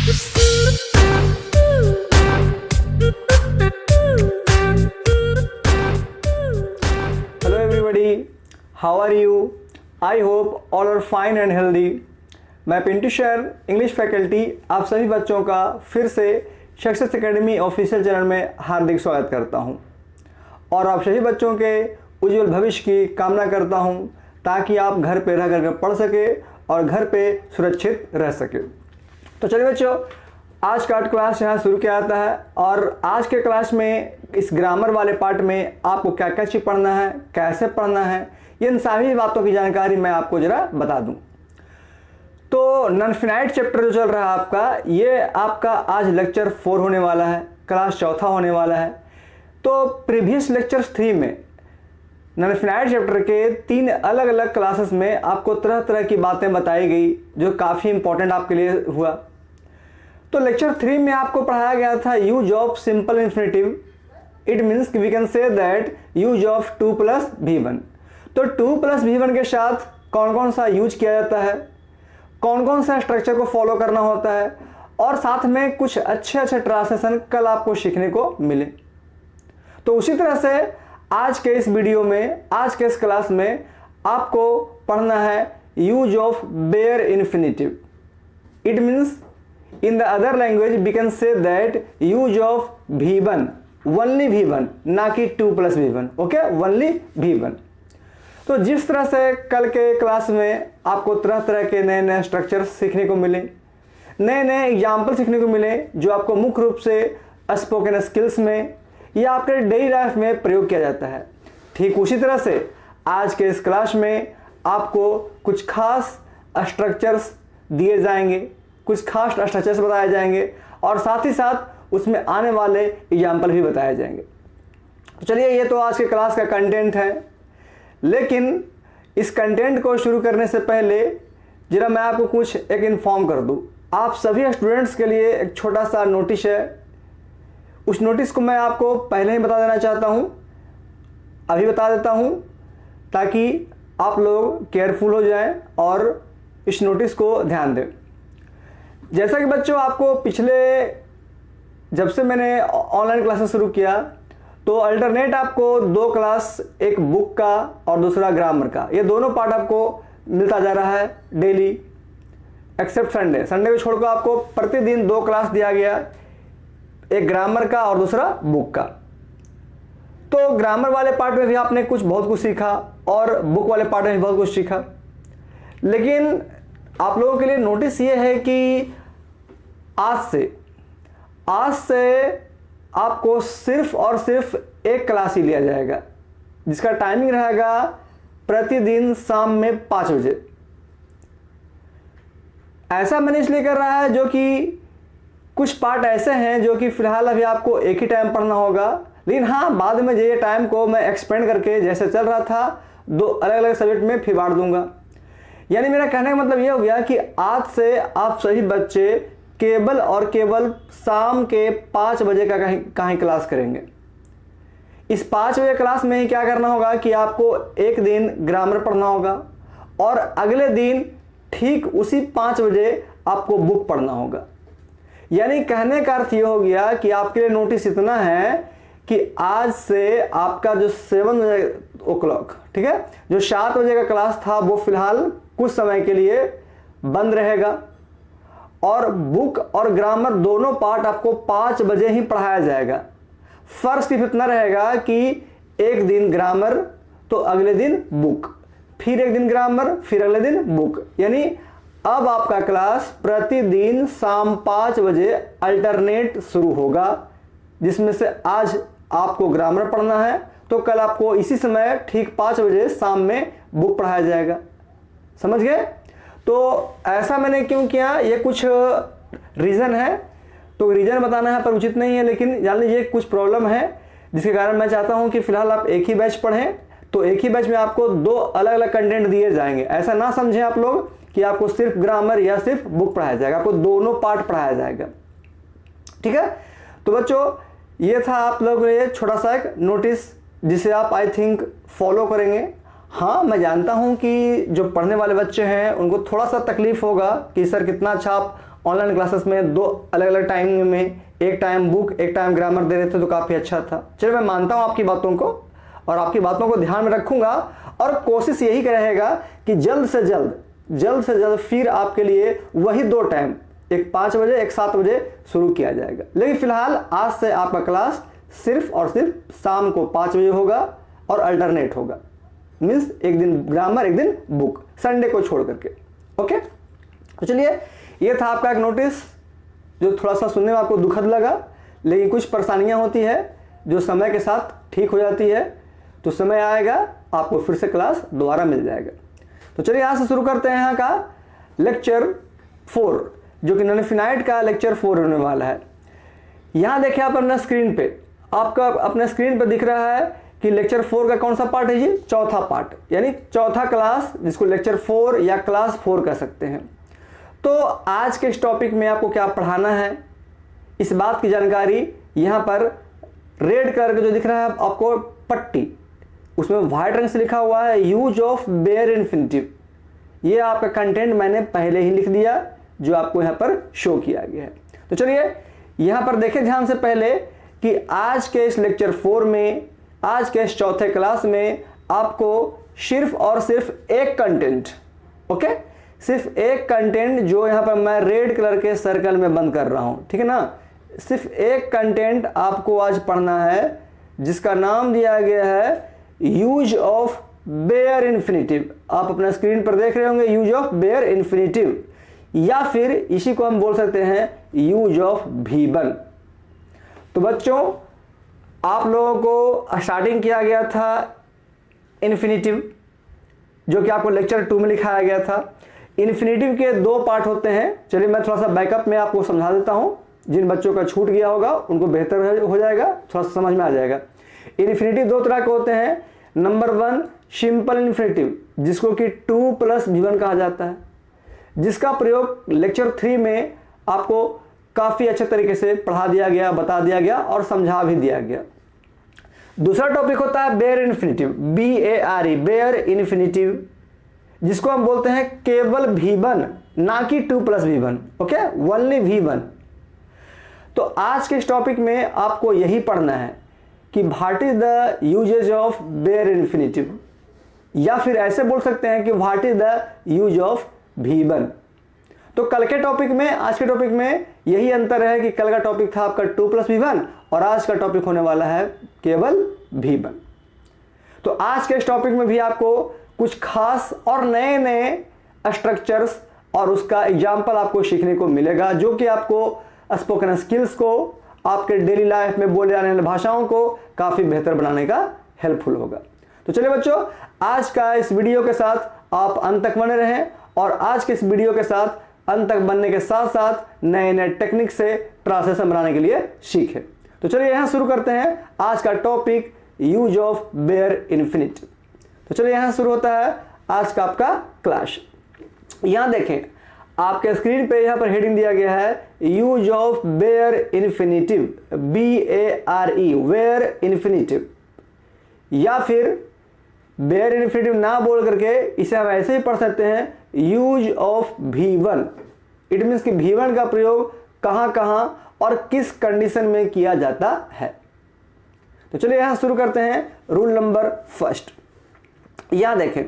Hello everybody, how are you? I hope all are fine and healthy. मैं Pintu sir English faculty आप सभी बच्चों का फिर से सक्सेस एकेडमी ऑफिशियल चैनल में हार्दिक स्वागत करता हूं और आप सभी बच्चों के उज्जवल भविष्य की कामना करता हूं ताकि आप घर पे रह कर पढ़ सके और घर पे सुरक्षित रह सके। तो चलिए बच्चों, आज का क्लास यहाँ शुरू किया जाता है और आज के क्लास में इस ग्रामर वाले पार्ट में आपको क्या क्या चीज़ पढ़ना है, कैसे पढ़ना है, इन सभी बातों की जानकारी मैं आपको ज़रा बता दूं। तो नॉन-फिनाइट चैप्टर जो चल रहा है आपका, ये आपका आज लेक्चर 4 होने वाला है, क्लास चौथा होने वाला है। तो प्रीवियस लेक्चर्स 3 में नॉन-फिनाइट चैप्टर के 3 अलग अलग क्लासेस में आपको तरह तरह की बातें बताई गई जो काफ़ी इंपॉर्टेंट आपके लिए हुआ। तो लेक्चर 3 में आपको पढ़ाया गया था use of simple infinitive. It means we can say that use of 2 + V1। तो 2 + V1 के साथ कौन कौन सा यूज किया जाता है, कौन कौन सा स्ट्रक्चर को फॉलो करना होता है और साथ में कुछ अच्छे ट्रांसलेशन कल आपको सीखने को मिले। तो उसी तरह से आज के इस वीडियो में, आज के इस क्लास में आपको पढ़ना है use of bare infinitive. It means in the other language we can say that use of V1, only V1, ना कि 2 + V1। Okay, only V1। तो जिस तरह से कल के क्लास में आपको तरह तरह के नए नए स्ट्रक्चर सीखने को मिले, नए नए एग्जाम्पल सीखने को मिले जो आपको मुख्य रूप से स्पोकन स्किल्स में या आपके डेली लाइफ में प्रयोग किया जाता है, ठीक उसी तरह से आज के इस क्लास में आपको कुछ खास स्ट्रक्चर्स दिए जाएंगे, कुछ खास स्ट्रक्चर्स बताए जाएंगे और साथ ही साथ उसमें आने वाले एग्जाम्पल भी बताए जाएंगे। तो चलिए, ये तो आज के क्लास का कंटेंट है, लेकिन इस कंटेंट को शुरू करने से पहले जरा मैं आपको कुछ एक इन्फॉर्म कर दूं। आप सभी स्टूडेंट्स के लिए एक छोटा सा नोटिस है, उस नोटिस को मैं आपको पहले ही बता देना चाहता हूं, अभी बता देता हूं ताकि आप लोग केयरफुल हो जाएं और इस नोटिस को ध्यान दें। जैसा कि बच्चों, आपको पिछले जब से मैंने ऑनलाइन क्लासेस शुरू किया तो अल्टरनेट आपको 2 क्लास, एक बुक का और दूसरा ग्रामर का, ये दोनों पार्ट आपको मिलता जा रहा है डेली, एक्सेप्ट संडे। संडे को छोड़कर आपको प्रतिदिन 2 क्लास दिया गया, एक ग्रामर का और दूसरा बुक का। तो ग्रामर वाले पार्ट में भी आपने बहुत कुछ सीखा और बुक वाले पार्ट में भी बहुत कुछ सीखा, लेकिन आप लोगों के लिए नोटिस ये है कि आज से आपको सिर्फ और सिर्फ एक क्लास ही लिया जाएगा जिसका टाइमिंग रहेगा प्रतिदिन शाम में 5 बजे। ऐसा मैंने इसलिए कर रहा है जो कि कुछ पार्ट ऐसे हैं जो कि फिलहाल अभी आपको एक ही टाइम पढ़ना होगा, लेकिन हाँ, बाद में ये टाइम को मैं एक्सपेंड करके जैसे चल रहा था 2 अलग अलग सब्जेक्ट में फिर बांट दूंगा। यानी मेरा कहने का मतलब ये हो गया कि आज से आप सभी बच्चे केवल और केवल शाम के 5 बजे का कहीं क्लास करेंगे। इस 5 बजे क्लास में ही क्या करना होगा कि आपको एक दिन ग्रामर पढ़ना होगा और अगले दिन ठीक उसी 5 बजे आपको बुक पढ़ना होगा। यानी कहने का अर्थ ये हो गया कि आपके लिए नोटिस इतना है कि आज से आपका जो 7 o'clock, ठीक है, जो 7 बजे का क्लास था वो फिलहाल कुछ समय के लिए बंद रहेगा और बुक और ग्रामर दोनों पार्ट आपको 5 बजे ही पढ़ाया जाएगा। फर्क सिर्फ इतना रहेगा कि एक दिन ग्रामर तो अगले दिन बुक, फिर एक दिन ग्रामर, फिर अगले दिन बुक। यानी अब आपका क्लास प्रतिदिन शाम 5 बजे अल्टरनेट शुरू होगा, जिसमें से आज आपको ग्रामर पढ़ना है तो कल आपको इसी समय ठीक 5 बजे शाम में बुक पढ़ाया जाएगा। समझ गए? तो ऐसा मैंने क्यों किया, ये कुछ रीज़न है, तो रीज़न बताना यहाँ पर उचित नहीं है, लेकिन जान लीजिए कुछ प्रॉब्लम है जिसके कारण मैं चाहता हूँ कि फिलहाल आप एक ही बैच पढ़ें। तो एक ही बैच में आपको 2 अलग अलग कंटेंट दिए जाएंगे। ऐसा ना समझें आप लोग कि आपको सिर्फ ग्रामर या सिर्फ बुक पढ़ाया जाएगा, आपको दोनों पार्ट पढ़ाया जाएगा। ठीक है? तो बच्चों, ये था आप लोगों के लिए छोटा सा एक नोटिस जिसे आप आई थिंक फॉलो करेंगे। हाँ, मैं जानता हूँ कि जो पढ़ने वाले बच्चे हैं उनको थोड़ा सा तकलीफ होगा कि सर कितना अच्छा आप ऑनलाइन क्लासेस में 2 अलग अलग टाइम में, एक टाइम बुक एक टाइम ग्रामर दे रहे थे तो काफ़ी अच्छा था। चलिए मैं मानता हूँ आपकी बातों को और आपकी बातों को ध्यान में रखूँगा और कोशिश यही रहेगा कि जल्द से जल्द फिर आपके लिए वही 2 टाइम, एक 5 बजे एक 7 बजे शुरू किया जाएगा। लेकिन फिलहाल आज से आपका क्लास सिर्फ और सिर्फ शाम को 5 बजे होगा और अल्टरनेट होगा, मीन्स एक दिन ग्रामर एक दिन बुक, संडे को छोड़ करके। ओके, तो चलिए ये था आपका एक नोटिस जो थोड़ा सा सुनने में आपको दुखद लगा, लेकिन कुछ परेशानियां होती है जो समय के साथ ठीक हो जाती है। तो समय आएगा आपको फिर से क्लास दोबारा मिल जाएगा। तो चलिए यहाँ से शुरू करते हैं यहाँ का लेक्चर 4, जो कि नॉन इनफिनाइट का लेक्चर 4 होने वाला है। यहाँ देखिए आप अपना स्क्रीन पे, आपका अपने स्क्रीन पे दिख रहा है कि लेक्चर 4 का कौन सा पार्ट है जी, चौथा पार्ट, यानी चौथा क्लास, जिसको लेक्चर 4 या क्लास 4 कह सकते हैं। तो आज के इस टॉपिक में आपको क्या पढ़ाना है, इस बात की जानकारी यहाँ पर रेड कलर का जो दिख रहा है आपको पट्टी, उसमें व्हाइट रंग से लिखा हुआ है यूज ऑफ बेयर इन्फिनिटिव। ये आपका कंटेंट मैंने पहले ही लिख दिया जो आपको यहाँ पर शो किया गया है। तो चलिए यहाँ पर देखें ध्यान से पहले कि आज के इस लेक्चर 4 में, आज के इस चौथे क्लास में आपको सिर्फ और सिर्फ एक कंटेंट, ओके, सिर्फ एक कंटेंट जो यहाँ पर मैं रेड कलर के सर्कल में बंद कर रहा हूँ, ठीक है ना, सिर्फ एक कंटेंट आपको आज पढ़ना है जिसका नाम दिया गया है यूज ऑफ बेयर इन्फिनिटिव। आप अपना स्क्रीन पर देख रहे होंगे यूज ऑफ बेयर इन्फिनिटिव, या फिर इसी को हम बोल सकते हैं यूज ऑफ V1। तो बच्चों आप लोगों को स्टार्टिंग किया गया था इन्फिनिटिव, जो कि आपको लेक्चर 2 में लिखाया गया था। इन्फिनिटिव के 2 पार्ट होते हैं। चलिए मैं थोड़ा सा बैकअप में आपको समझा देता हूं, जिन बच्चों का छूट गया होगा उनको बेहतर हो जाएगा, थोड़ा सा समझ में आ जाएगा। इन्फिनिटिव 2 तरह के होते हैं। नंबर 1 सिंपल इन्फिनिटिव, जिसको कि 2 + V1 कहा जाता है, जिसका प्रयोग लेक्चर 3 में आपको काफ़ी अच्छे तरीके से पढ़ा दिया गया, बता दिया गया और समझा भी दिया गया। दूसरा टॉपिक होता है bare infinitive, BARE, bare infinitive, जिसको हम बोलते हैं केवल V1, ना कि 2 + V1, ओके, ओनली V1। तो आज के इस टॉपिक में आपको यही पढ़ना है कि what is the usages of bare infinitive, या फिर ऐसे बोल सकते हैं कि what is the use of V1। तो कल के टॉपिक में, आज के टॉपिक में यही अंतर है कि कल का टॉपिक था आपका 2 + V1 और आज का टॉपिक होने वाला है केवल V1। तो आज के इस टॉपिक में भी आपको कुछ खास और नए नए स्ट्रक्चर्स और उसका एग्जाम्पल आपको सीखने को मिलेगा, जो कि आपको स्पोकन स्किल्स को, आपके डेली लाइफ में बोले जाने वाली भाषाओं को काफ़ी बेहतर बनाने का हेल्पफुल होगा। तो चलिए बच्चों, आज का इस वीडियो के साथ आप अंत तक बने रहें और आज के इस वीडियो के साथ अंत तक बनने के साथ साथ नए नए टेक्निक से ट्रांसलेशन बनाने के लिए सीखें। तो चलिए यहाँ शुरू करते हैं आज का topic use of bare infinitive. तो चलिए यहाँ शुरू होता है आज का आपका क्लास। यहाँ देखें आपके स्क्रीन पे यहाँ पर हेडिंग दिया गया है use of bare infinitive, BARE, bare infinitive, या फिर बेयर इन्फिनिटिव ना बोल करके इसे हम ऐसे ही पढ़ सकते हैं use of V1। It means कि V1 का प्रयोग कहां कहां और किस कंडीशन में किया जाता है। तो चलिए यहां शुरू करते हैं रूल नंबर 1। यहां देखें,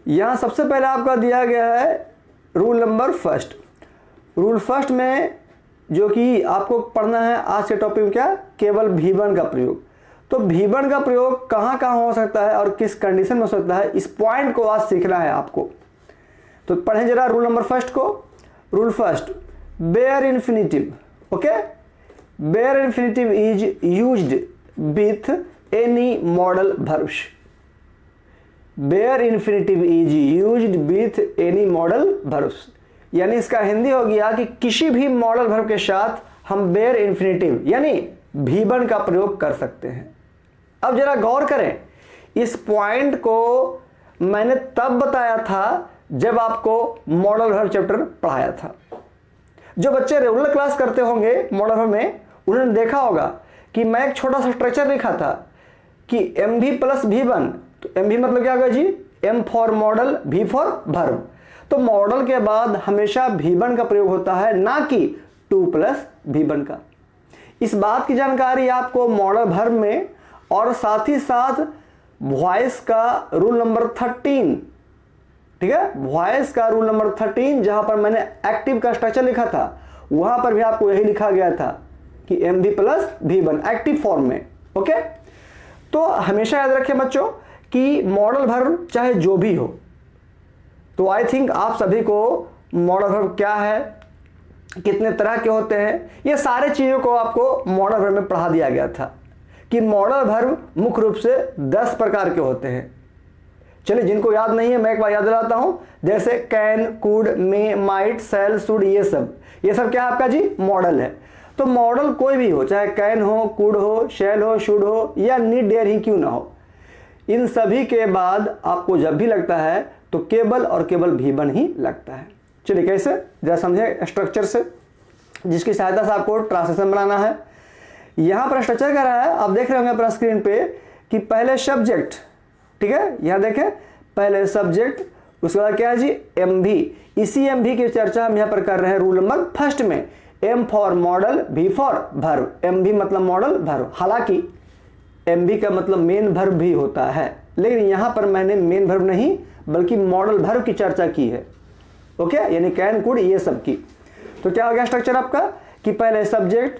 यहां सबसे पहले आपका दिया गया है रूल नंबर 1। रूल 1 में जो कि आपको पढ़ना है आज के टॉपिक में क्या, केवल V1 का प्रयोग। तो V1 का प्रयोग कहां कहां हो सकता है और किस कंडीशन में हो सकता है, इस पॉइंट को आज सीखना है आपको। तो पढ़ें जरा रूल नंबर 1 को। Rule 1, bare infinitive, okay, bare infinitive is used with any modal verbs. Bare infinitive is used with any modal verbs, यानी इसका हिंदी हो गया कि किसी भी मॉडल वर्ब के साथ हम बेयर इन्फिनिटिव यानी V1 का प्रयोग कर सकते हैं। अब जरा गौर करें, इस पॉइंट को मैंने तब बताया था जब आपको मॉडल वर्ब चैप्टर पढ़ाया था। जो बच्चे रेगुलर क्लास करते होंगे मॉडल वर्ब में, उन्होंने देखा होगा कि मैं एक छोटा सा स्ट्रक्चर लिखा था कि MV + V1। तो MV मतलब क्या होगा जी, M for model, V for verb. तो मॉडल के बाद हमेशा V1 का प्रयोग होता है, ना कि 2 प्लस V1 का। इस बात की जानकारी आपको मॉडल भर में और साथ ही साथ वॉइस का रूल नंबर 13, ठीक है, वॉइस का रूल नंबर 13 जहां पर मैंने एक्टिव का स्ट्रक्चर लिखा था वहां पर भी आपको यही लिखा गया था कि MV plus V1 active form में। ओके, तो हमेशा याद रखें बच्चों कि मॉडल भर चाहे जो भी हो, तो आई थिंक आप सभी को मॉडल वर्ब क्या है, कितने तरह के होते हैं, ये सारे चीज़ों को आपको मॉडल वर्ब में पढ़ा दिया गया था कि मॉडल वर्ब मुख्य रूप से 10 प्रकार के होते हैं। चलिए, जिनको याद नहीं है मैं एक बार याद दिलाता हूं, जैसे can, could, may, might, shall, should, ये सब क्या आपका जी मॉडल है। तो मॉडल कोई भी हो, चाहे कैन हो, कुड हो, शैल हो, शुड हो या नीड, डेयर ही क्यों ना हो, इन सभी के बाद आपको जब भी लगता है तो केवल और केवल V1 ही लगता है। चलिए कैसे, जरा समझे स्ट्रक्चर से, जिसकी सहायता से आपको ट्रांसलेशन बनाना है। यहां पर स्ट्रक्चर क्या रहा है, आप देख रहे होंगे अपना स्क्रीन पे कि पहले सब्जेक्ट, ठीक है, यहां देखें, पहले सब्जेक्ट, उसके बाद क्या है जी MV। इसी MV की चर्चा हम यहां पर कर रहे हैं रूल नंबर फर्स्ट में। M for model, V for verb. MV मतलब मॉडल वर्ब, हालांकि MV का मतलब मेन वर्ब भी होता है, लेकिन यहां पर मैंने मेन वर्ब नहीं बल्कि मॉडल वर्ब की चर्चा की है। ओके, यानी कैन, कुड, ये सब की। तो क्या हो गया स्ट्रक्चर आपका कि पहले सब्जेक्ट,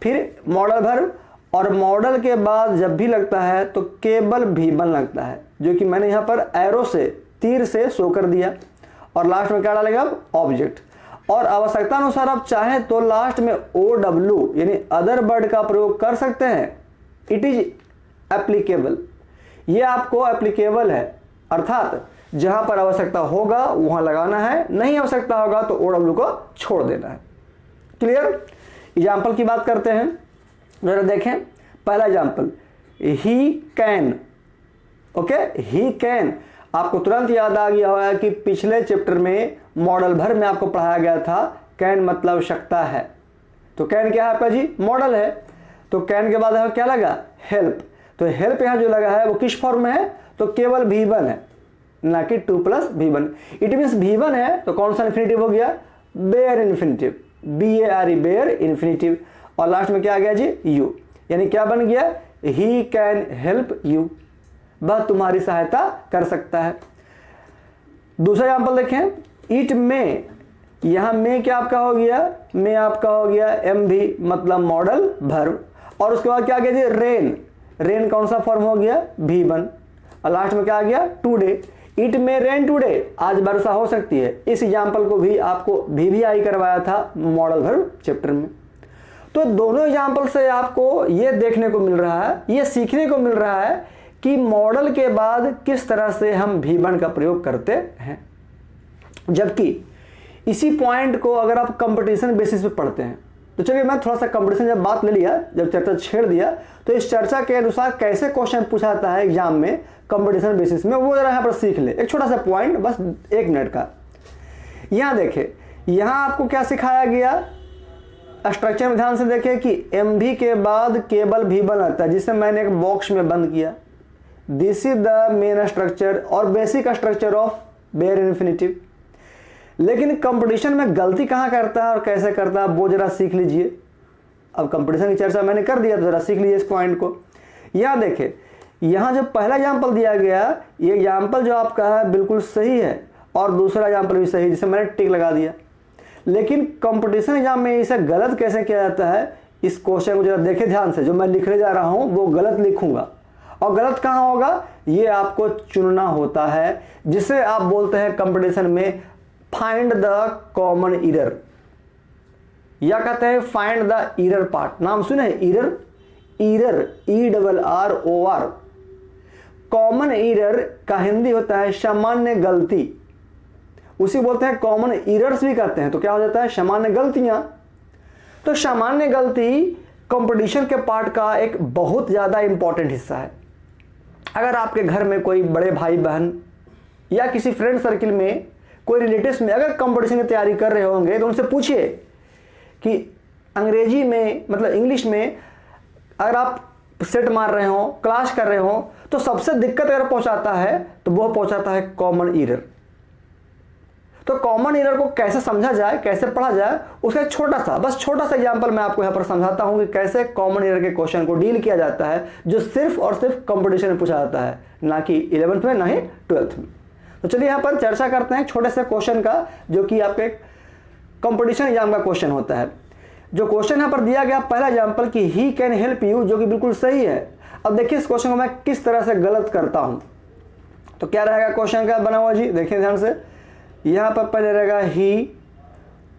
फिर मॉडल वर्ब, और मॉडल के बाद जब भी लगता है तो केवल V1 लगता है, जो कि मैंने यहां पर एरो से, तीर से शो कर दिया। और लास्ट में क्या डालेगा अब, ऑब्जेक्ट। और आवश्यकता अनुसार आप चाहें तो लास्ट में OW यानी अदर वर्ड का प्रयोग कर सकते हैं। इट इज एप्लीकेबल, ये आपको एप्लीकेबल है, अर्थात जहां पर आवश्यकता होगा वहां लगाना है, नहीं आवश्यकता होगा तो OW को छोड़ देना है। क्लियर। एग्जाम्पल की बात करते हैं, जरा देखें। पहला example, he can. Okay, he can, आपको तुरंत याद आ गया होगा कि पिछले चैप्टर में मॉडल भर में आपको पढ़ाया गया था कैन मतलब शकता है। तो कैन क्या है आपका जी, मॉडल है। तो कैन के बाद क्या लगा, हेल्प। तो हेल्प यहां जो लगा है वो किस फॉर्म में है, तो केवल V1 है, ना कि 2 plus V1। It means V1 है तो कौन सा इन्फिनेटिव हो गया, bare infinitive, BARE, bare infinitive. और लास्ट में क्या आ गया जी, यू, यानी क्या बन गया, ही कैन हेल्प यू, वह तुम्हारी सहायता कर सकता है। दूसरा एग्जाम्पल देखें, इट में, यहां में क्या आपका हो गया, में आपका हो गया MV मतलब मॉडल वर्ब। और उसके बाद क्या आ गया जी, रेन। रेन कौन सा फॉर्म हो गया, V1। और लास्ट में क्या आ गया, टुडे। इट में रेन टुडे, आज वर्षा हो सकती है। इस एग्जाम्पल को भी आपको VVI करवाया था मॉडल वर्ब चैप्टर में। तो दोनों एग्जाम्पल से आपको ये देखने को मिल रहा है, ये सीखने को मिल रहा है कि मॉडल के बाद किस तरह से हम V1 का प्रयोग करते हैं। जबकि इसी पॉइंट को अगर आप कंपटीशन बेसिस पे पढ़ते हैं, तो चलिए मैं थोड़ा सा कंपटीशन जब बात ले लिया, जब चर्चा छेड़ दिया, तो इस चर्चा के अनुसार कैसे क्वेश्चन पूछा जाता है एग्जाम में कंपटीशन बेसिस में, वो जरा यहाँ पर सीख ले। एक छोटा सा पॉइंट, बस 1 मिनट का। यहाँ देखे, यहाँ आपको क्या सिखाया गया, स्ट्रक्चर में ध्यान से देखें कि MV के बाद केवल V1 लगता है, जिसे मैंने एक बॉक्स में बंद किया। This is the main structure और basic structure of bare infinitive. लेकिन कंपटीशन में गलती कहाँ करता है और कैसे करता है, वो जरा सीख लीजिए। अब कंपटीशन की चर्चा मैंने कर दिया तो जरा सीख लीजिए इस पॉइंट को। यहाँ देखें, यहाँ जो पहला एग्जाम्पल दिया गया, ये एग्जाम्पल जो आपका है बिल्कुल सही है, और दूसरा एग्जाम्पल भी सही, जिसे मैंने टिक लगा दिया। लेकिन कंपटीशन एग्जाम में इसे गलत कैसे किया जाता है, इस क्वेश्चन को जरा देखें ध्यान से। जो मैं लिखने जा रहा हूँ वो गलत लिखूंगा, और गलत कहाँ होगा ये आपको चुनना होता है, जिसे आप बोलते हैं कंपटीशन में फाइंड द कॉमन एरर, या कहते हैं फाइंड द एरर पार्ट। नाम सुने, error, error, ERROR। Common error का हिंदी होता है सामान्य गलती, उसी बोलते हैं कॉमन एरर्स भी कहते हैं। तो क्या हो जाता है, सामान्य गलतियां। तो सामान्य गलती कंपटीशन के पार्ट का एक बहुत ज्यादा इंपॉर्टेंट हिस्सा है। अगर आपके घर में कोई बड़े भाई बहन या किसी फ्रेंड सर्किल में, कोई रिलेटिव्स में अगर कंपटीशन की तैयारी कर रहे होंगे, तो उनसे पूछिए कि अंग्रेजी में मतलब इंग्लिश में अगर आप सेट मार रहे हो, क्लास कर रहे हो, तो सबसे दिक्कत अगर पहुंचाता है तो वो पहुंचाता है कॉमन एरर। तो कॉमन एरर को कैसे समझा जाए, कैसे पढ़ा जाए, उसका एक छोटा सा एग्जांपल मैं आपको यहाँ पर समझाता हूँ कि कैसे कॉमन एरर के क्वेश्चन को डील किया जाता है, जो सिर्फ और सिर्फ कंपटीशन में पूछा जाता है, ना कि 11th में ना ही 12th में। तो चलिए यहाँ पर चर्चा करते हैं छोटे से क्वेश्चन का, जो कि आपके कंपटीशन एग्जाम का क्वेश्चन होता है। जो क्वेश्चन यहाँ पर दिया गया पहला एग्जाम्पल कि ही कैन हेल्प यू, जो कि बिल्कुल सही है। अब देखिए इस क्वेश्चन को मैं किस तरह से गलत करता हूँ। तो क्या रहेगा क्वेश्चन का बना हुआ जी, देखिए ध्यान से। यहाँ पर पहले रहेगा ही,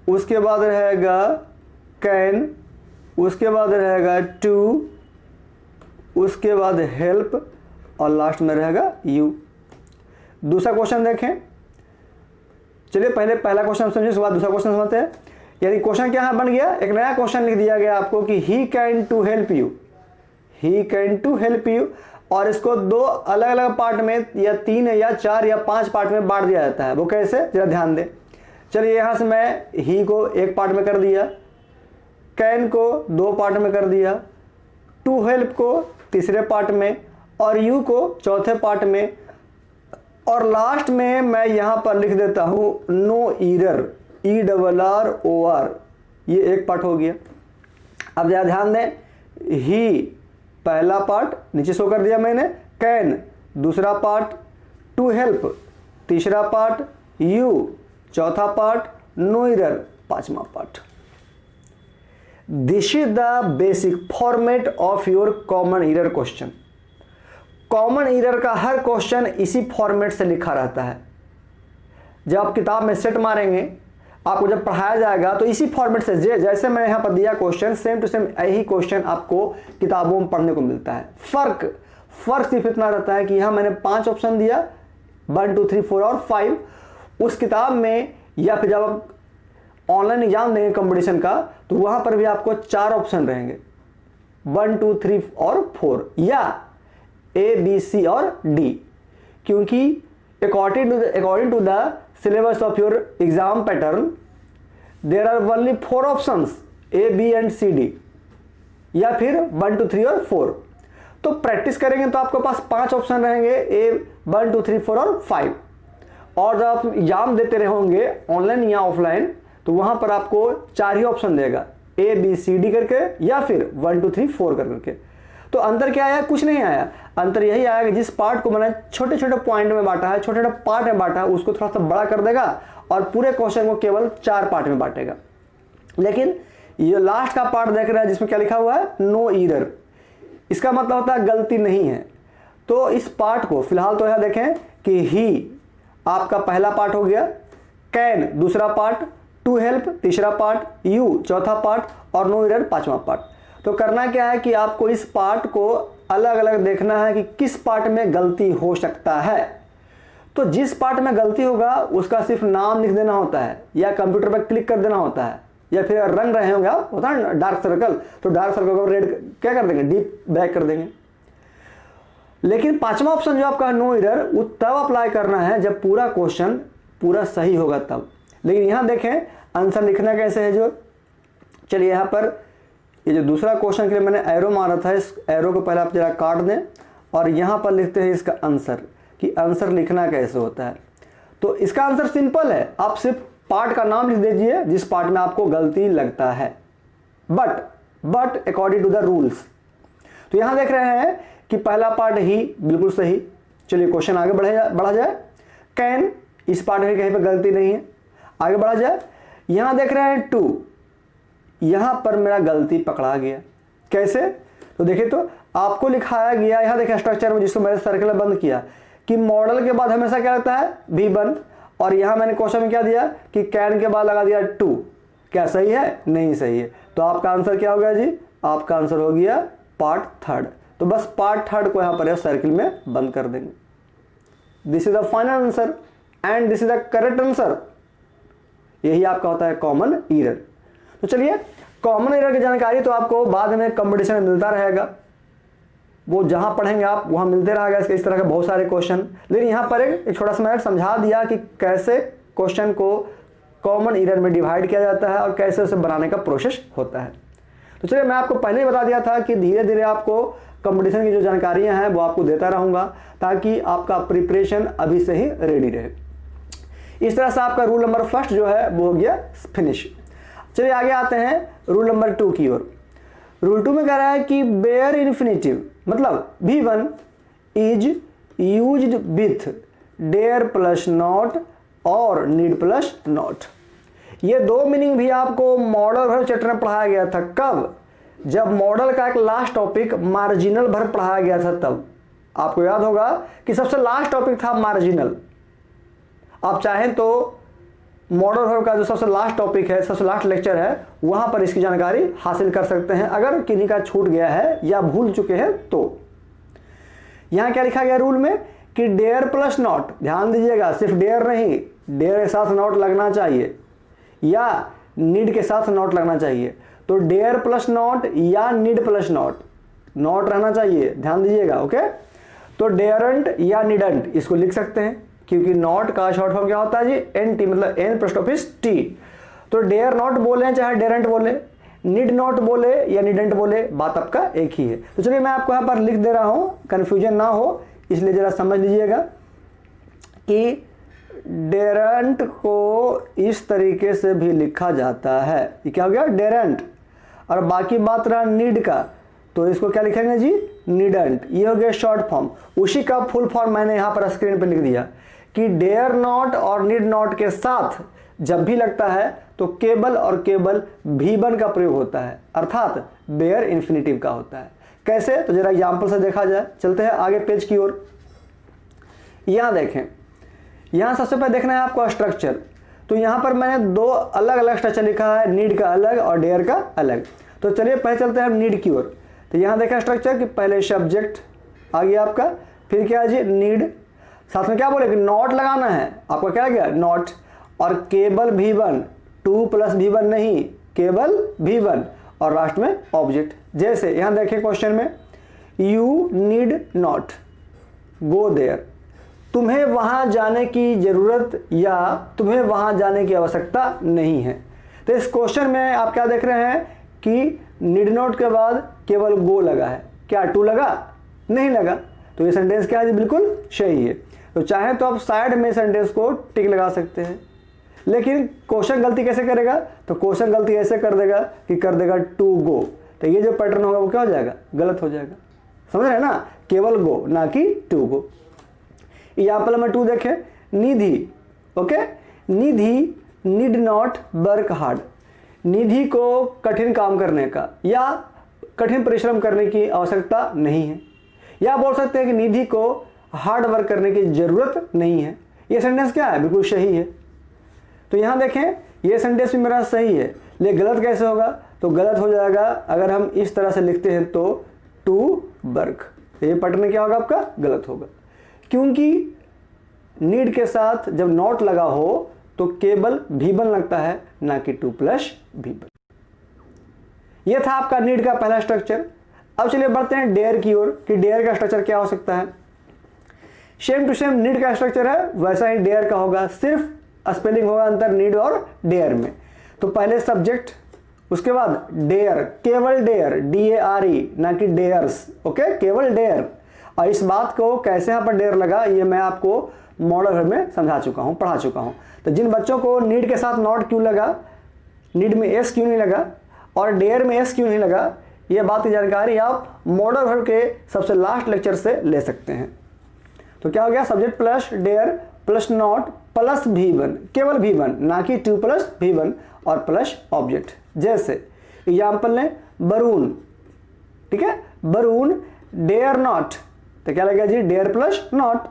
उसके बाद रहेगा कैन, उसके बाद रहेगा टू, उसके बाद हेल्प और लास्ट में रहेगा यू। दूसरा क्वेश्चन देखें, चलिए पहले पहला क्वेश्चन समझिए, उसके बाद दूसरा क्वेश्चन समझते हैं। यानी क्वेश्चन क्या बन गया, एक नया क्वेश्चन लिख दिया गया आपको कि he can to help you, he can to help you, और इसको दो अलग अलग पार्ट में या 3 या 4 या 5 पार्ट में बांट दिया जाता है। वो कैसे, जरा ध्यान दें। चलिए यहाँ से मैं ही को एक पार्ट में कर दिया, कैन को 2 पार्ट में कर दिया, टू हेल्प को तीसरे पार्ट में और यू को चौथे पार्ट में, और लास्ट में मैं यहाँ पर लिख देता हूँ नो ईरर, ERROR, ये एक पार्ट हो गया। अब जरा ध्यान दें, ही पहला पार्ट नीचे शो कर दिया मैंने, कैन दूसरा पार्ट, टू हेल्प तीसरा पार्ट, यू चौथा पार्ट, नो एरर पांचवा part. This is the basic format of your common error question. Common error का हर क्वेश्चन इसी फॉर्मेट से लिखा रहता है। जब आप किताब में सेट मारेंगे, आपको जब पढ़ाया जाएगा तो इसी फॉर्मेट से, जैसे मैंने यहाँ पर दिया क्वेश्चन, सेम टू सेम यही क्वेश्चन आपको किताबों में पढ़ने को मिलता है। फर्क सिर्फ इतना रहता है कि यहाँ मैंने 5 ऑप्शन दिया, 1 2 3 4 और 5। उस किताब में या फिर जब आप ऑनलाइन एग्जाम देंगे कंपटीशन का, तो वहाँ पर भी आपको 4 ऑप्शन रहेंगे, 1 2 3 और 4, या A B C और D, क्योंकि according to the syllabus of your exam pattern there are only 4 options A B and C D, या फिर 1 2 3 और 4। तो प्रैक्टिस करेंगे तो आपके पास 5 ऑप्शन रहेंगे, A 1 2 3 4 और 5। और जब आप एग्जाम देते रहोगे ऑनलाइन या ऑफलाइन, तो वहां पर आपको 4 ही ऑप्शन देगा, A B C D करके, या फिर 1 2 3 4 करके। तो अंतर क्या आया, कुछ नहीं आया। अंतर यही आया कि जिस पार्ट को मैंने छोटे छोटे पॉइंट में बांटा है, छोटे छोटे पार्ट में बांटा है, उसको थोड़ा सा बड़ा कर देगा और पूरे क्वेश्चन को केवल 4 पार्ट में बांटेगा। लेकिन ये लास्ट का पार्ट देख रहे हैं जिसमें क्या लिखा हुआ है, नो ईरर, इसका मतलब होता है गलती नहीं है। तो इस पार्ट को फिलहाल तो यहां देखें कि ही आपका पहला पार्ट हो गया, कैन दूसरा पार्ट, टू हेल्प तीसरा पार्ट, यू चौथा पार्ट और नो ईरर पांचवा पार्ट। तो करना क्या है कि आपको इस पार्ट को अलग अलग देखना है कि किस पार्ट में गलती हो सकता है। तो जिस पार्ट में गलती होगा उसका सिर्फ नाम लिख देना होता है, या कंप्यूटर पर क्लिक कर देना होता है, या फिर रंग रहे होंगे आप, होता है ना डार्क सर्कल, तो डार्क सर्कल को रेड क्या कर देंगे, डीप ब्लैक कर देंगे। लेकिन पांचवा ऑप्शन जो आपका नो एरर, वो तब अप्लाई करना है जब पूरा क्वेश्चन पूरा सही होगा तब। लेकिन यहां देखें आंसर लिखना कैसे है। जो चलिए यहाँ पर ये जो दूसरा क्वेश्चन के लिए मैंने एरो मारा था, इस एरो को पहले आप जरा काट दें और यहाँ पर लिखते हैं इसका आंसर, कि आंसर लिखना कैसे होता है। तो इसका आंसर सिंपल है, आप सिर्फ पार्ट का नाम लिख दीजिए जिस पार्ट में आपको गलती लगता है, but according to the rules. तो यहाँ देख रहे हैं कि पहला पार्ट ही बिल्कुल सही। चलिए क्वेश्चन आगे बढ़ा जाए। कैन, इस पार्ट में कहीं पर गलती नहीं है, आगे बढ़ा जाए। यहाँ देख रहे हैं टू, यहां पर मेरा गलती पकड़ा गया। कैसे, तो देखिए तो आपको लिखाया गया, यहां देखिए स्ट्रक्चर में जिसको मैंने सर्कल बंद किया, कि मॉडल के बाद हमेशा क्या लगता है V1, और यहां मैंने क्वेश्चन में क्या दिया कि कैन के बाद लगा दिया 2। क्या सही है, नहीं सही है। तो आपका आंसर क्या हो गया जी, आपका आंसर हो गया पार्ट 3rd। तो बस पार्ट 3rd को यहां पर सर्किल में बंद कर देंगे। This is the final answer and this is the correct answer. यही आपका होता है कॉमन एरर। तो चलिए कॉमन एरर की जानकारी तो आपको बाद में कंपटीशन में मिलता रहेगा, वो जहां पढ़ेंगे आप वहां मिलते रहेगा इस तरह के बहुत सारे क्वेश्चन। लेकिन यहां पर एक छोटा सा मैंने समझा दिया कि कैसे क्वेश्चन को कॉमन एरर में डिवाइड किया जाता है और कैसे उसे बनाने का प्रोसेस होता है। तो चलिए मैं आपको पहले ही बता दिया था कि धीरे धीरे आपको कंपटीशन की जो जानकारियां हैं वो आपको देता रहूंगा, ताकि आपका प्रिपरेशन अभी से ही रेडी रहे। इस तरह से आपका रूल नंबर फर्स्ट जो है वो हो गया फिनिश। चलिए आगे आते हैं रूल नंबर 2 की ओर। रूल 2 में कह रहा है कि बेयर इन्फिनेटिव मतलब V1 is used with dare plus not और नीड प्लस नॉट। ये दो मीनिंग भी आपको मॉडल वर्ब चैप्टर में पढ़ाया गया था। कब? जब मॉडल का एक लास्ट टॉपिक मार्जिनल वर्ब पढ़ाया गया था तब। आपको याद होगा कि सबसे लास्ट टॉपिक था मार्जिनल। आप चाहें तो मॉडल वर्ब का जो सबसे लास्ट टॉपिक है, सबसे लास्ट लेक्चर है, वहां पर इसकी जानकारी हासिल कर सकते हैं अगर किन्हीं का छूट गया है या भूल चुके हैं तो। यहां क्या लिखा गया रूल में कि डेयर प्लस नॉट, ध्यान दीजिएगा सिर्फ डेयर नहीं, डेयर के साथ नॉट लगना चाहिए या नीड के साथ नॉट लगना चाहिए। तो डेयर प्लस नॉट या नीड प्लस नॉट, नॉट रहना चाहिए, ध्यान दीजिएगा। ओके, तो डेयरंट या नीडंट इसको लिख सकते हैं क्योंकि नॉट का शॉर्ट फॉर्म क्या होता है जी, NT मतलब N प्लस ऑफिस T। तो डेयर नॉट बोले चाहे डेयरंट बोले, नीड नॉट बोले या नीडेंट बोले, बात आपका एक ही है। तो चलिए मैं आपको यहाँ पर लिख दे रहा हूँ, कन्फ्यूजन ना हो इसलिए जरा समझ लीजिएगा कि डेरंट को इस तरीके से भी लिखा जाता है। ये क्या हो गया, डेरंट। और बाकी बात रहा नीड का, तो इसको क्या लिखेंगे जी, नीडंट। ये हो गया शॉर्ट फॉर्म। उसी का फुल फॉर्म मैंने यहाँ पर स्क्रीन पर लिख दिया कि डेयर नॉट और नीड नॉट के साथ जब भी लगता है तो केवल और केवल V1 का प्रयोग होता है, अर्थात बेयर इन्फिनेटिव का होता है। कैसे? तो जरा एग्जाम्पल से देखा जाए। चलते हैं आगे पेज की ओर। यहां देखें, यहां सबसे पहले देखना है आपको स्ट्रक्चर। तो यहां पर मैंने दो अलग अलग स्ट्रक्चर लिखा है, नीड का अलग और डेयर का अलग। तो चलिए पहले चलते हैं नीड की ओर। तो यहां देखा स्ट्रक्चर कि पहले सब्जेक्ट आ गया आपका, फिर क्या है जी, नीड, साथ में क्या बोले कि नॉट लगाना है, आपका क्या गया, नॉट, और केवल V1, 2 प्लस V1 नहीं, केवल V1, और लास्ट में ऑब्जेक्ट। जैसे यहां देखें क्वेश्चन में, you need not go there, तुम्हें वहां जाने की जरूरत या तुम्हें वहां जाने की आवश्यकता नहीं है। तो इस क्वेश्चन में आप क्या देख रहे हैं कि नीड नॉट के बाद केवल गो लगा है, क्या टू लगा, नहीं लगा। तो ये सेंटेंस क्या है, बिल्कुल सही है। तो चाहे तो आप साइड में सेंटेंस को टिक लगा सकते हैं, लेकिन क्वेश्चन गलती कैसे करेगा, तो क्वेश्चन गलती ऐसे कर देगा कि कर देगा टू गो। तो ये जो पैटर्न होगा वो क्या हो जाएगा, गलत हो जाएगा। समझ रहे हैं ना, केवल गो ना कि टू गो। एग्जाम्पल नंबर 2 देखें, Nidhi. Okay, Nidhi need not work hard, Nidhi को कठिन काम करने का या कठिन परिश्रम करने की आवश्यकता नहीं है, या बोल सकते हैं कि निधि को हार्ड वर्क करने की जरूरत नहीं है। ये सेंटेंस क्या है, बिल्कुल सही है। तो यहां देखें, ये सेंटेंस भी मेरा सही है, लेकिन गलत कैसे होगा, तो गलत हो जाएगा अगर हम इस तरह से लिखते हैं तो टू वर्क। ये पैटर्न क्या होगा आपका, गलत होगा, क्योंकि नीड के साथ जब नॉट लगा हो तो केवल V1 लगता है, ना कि 2 प्लस V1। यह था आपका नीड का पहला स्ट्रक्चर। अब चलिए बढ़ते हैं डेयर की ओर कि डेयर का स्ट्रक्चर क्या हो सकता है। सेम टू सेम नीड का स्ट्रक्चर है वैसा ही डेयर का होगा, सिर्फ स्पेलिंग होगा अंतर नीड और डेयर में। तो पहले सब्जेक्ट, उसके बाद डेयर, केवल डेयर, DARE ना कि डेयर्स। ओके, केवल डेयर। और इस बात को कैसे यहाँ पर डेयर लगा ये मैं आपको मॉडल वर्ब में समझा चुका हूँ, पढ़ा चुका हूँ। तो जिन बच्चों को नीड के साथ नॉट क्यों लगा, नीड में S क्यों नहीं लगा और डेयर में S क्यों नहीं लगा, ये बात की जानकारी आप मॉडल वर्ब के सबसे लास्ट लेक्चर से ले सकते हैं। तो क्या हो गया, subject plus dare plus not plus V1, केवल V1 ना कि 2 प्लस V1 और प्लस ऑब्जेक्ट। जैसे एग्जाम्पल लें, बरून, ठीक है, बरून डेयर नॉट, तो क्या लगेगा जी, डेयर प्लस नॉट।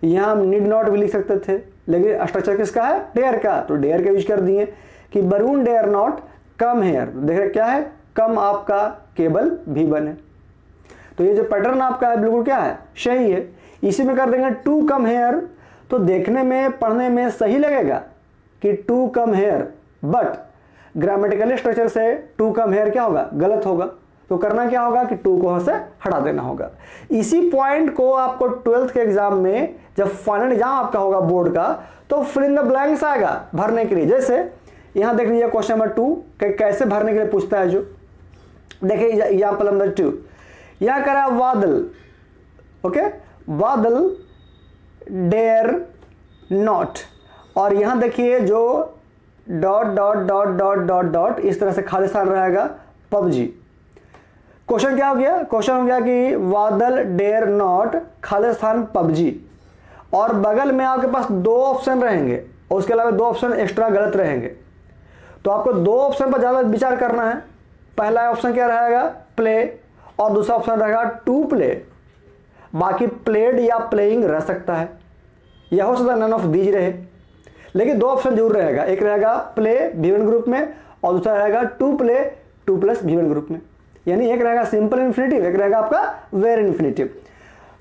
यहां हम नीड नॉट भी लिख सकते थे, लेकिन स्ट्रक्चर किसका है, डेयर का, तो डेयर का यूज कर दिए कि बरून डेयर नॉट कम हेयर। देख रहे क्या है, कम आपका केवल V1 है। तो ये जो पैटर्न आपका है बिल्कुल क्या है, सही है। इसी में कर देंगे टू कम हेयर, तो देखने में पढ़ने में सही लगेगा कि to come here, but grammatically structure से टू कम हेयर क्या होगा, गलत होगा। तो करना क्या होगा कि टू को से हटा देना होगा। इसी पॉइंट को आपको 12th के एग्जाम में जब फाइनल एग्जाम आपका होगा बोर्ड का, तो फिल इन द ब्लैंक्स आएगा भरने के लिए। जैसे यहां देख लीजिए क्वेश्चन नंबर 2 कैसे भरने के लिए पूछता है। जो देखिए एग्जाम्पल नंबर 2 यहां करा बादल, ओके, बादल डेयर नॉट, और यहाँ देखिए जो dot dot dot dot dot dot इस तरह से खाली स्थान रहेगा पबजी। क्वेश्चन क्या हो गया? क्वेश्चन हो गया कि बादल डेयर नॉट खाली स्थान पबजी, और बगल में आपके पास दो ऑप्शन रहेंगे और उसके अलावा दो ऑप्शन एक्स्ट्रा गलत रहेंगे। तो आपको दो ऑप्शन पर ज़्यादा विचार करना है। पहला ऑप्शन क्या रहेगा? प्ले, और दूसरा ऑप्शन रहेगा टू प्ले। बाकी प्लेड या प्लेइंग रह सकता है, या हो सकता है नन ऑफ दीज रहे, लेकिन दो ऑप्शन जरूर रहेगा। एक रहेगा प्ले V1 ग्रुप में और दूसरा रहेगा टू प्ले 2 + V1 ग्रुप में। यानी एक रहेगा सिंपल इन्फिनेटिव, एक रहेगा आपका वेर इन्फिनेटिव।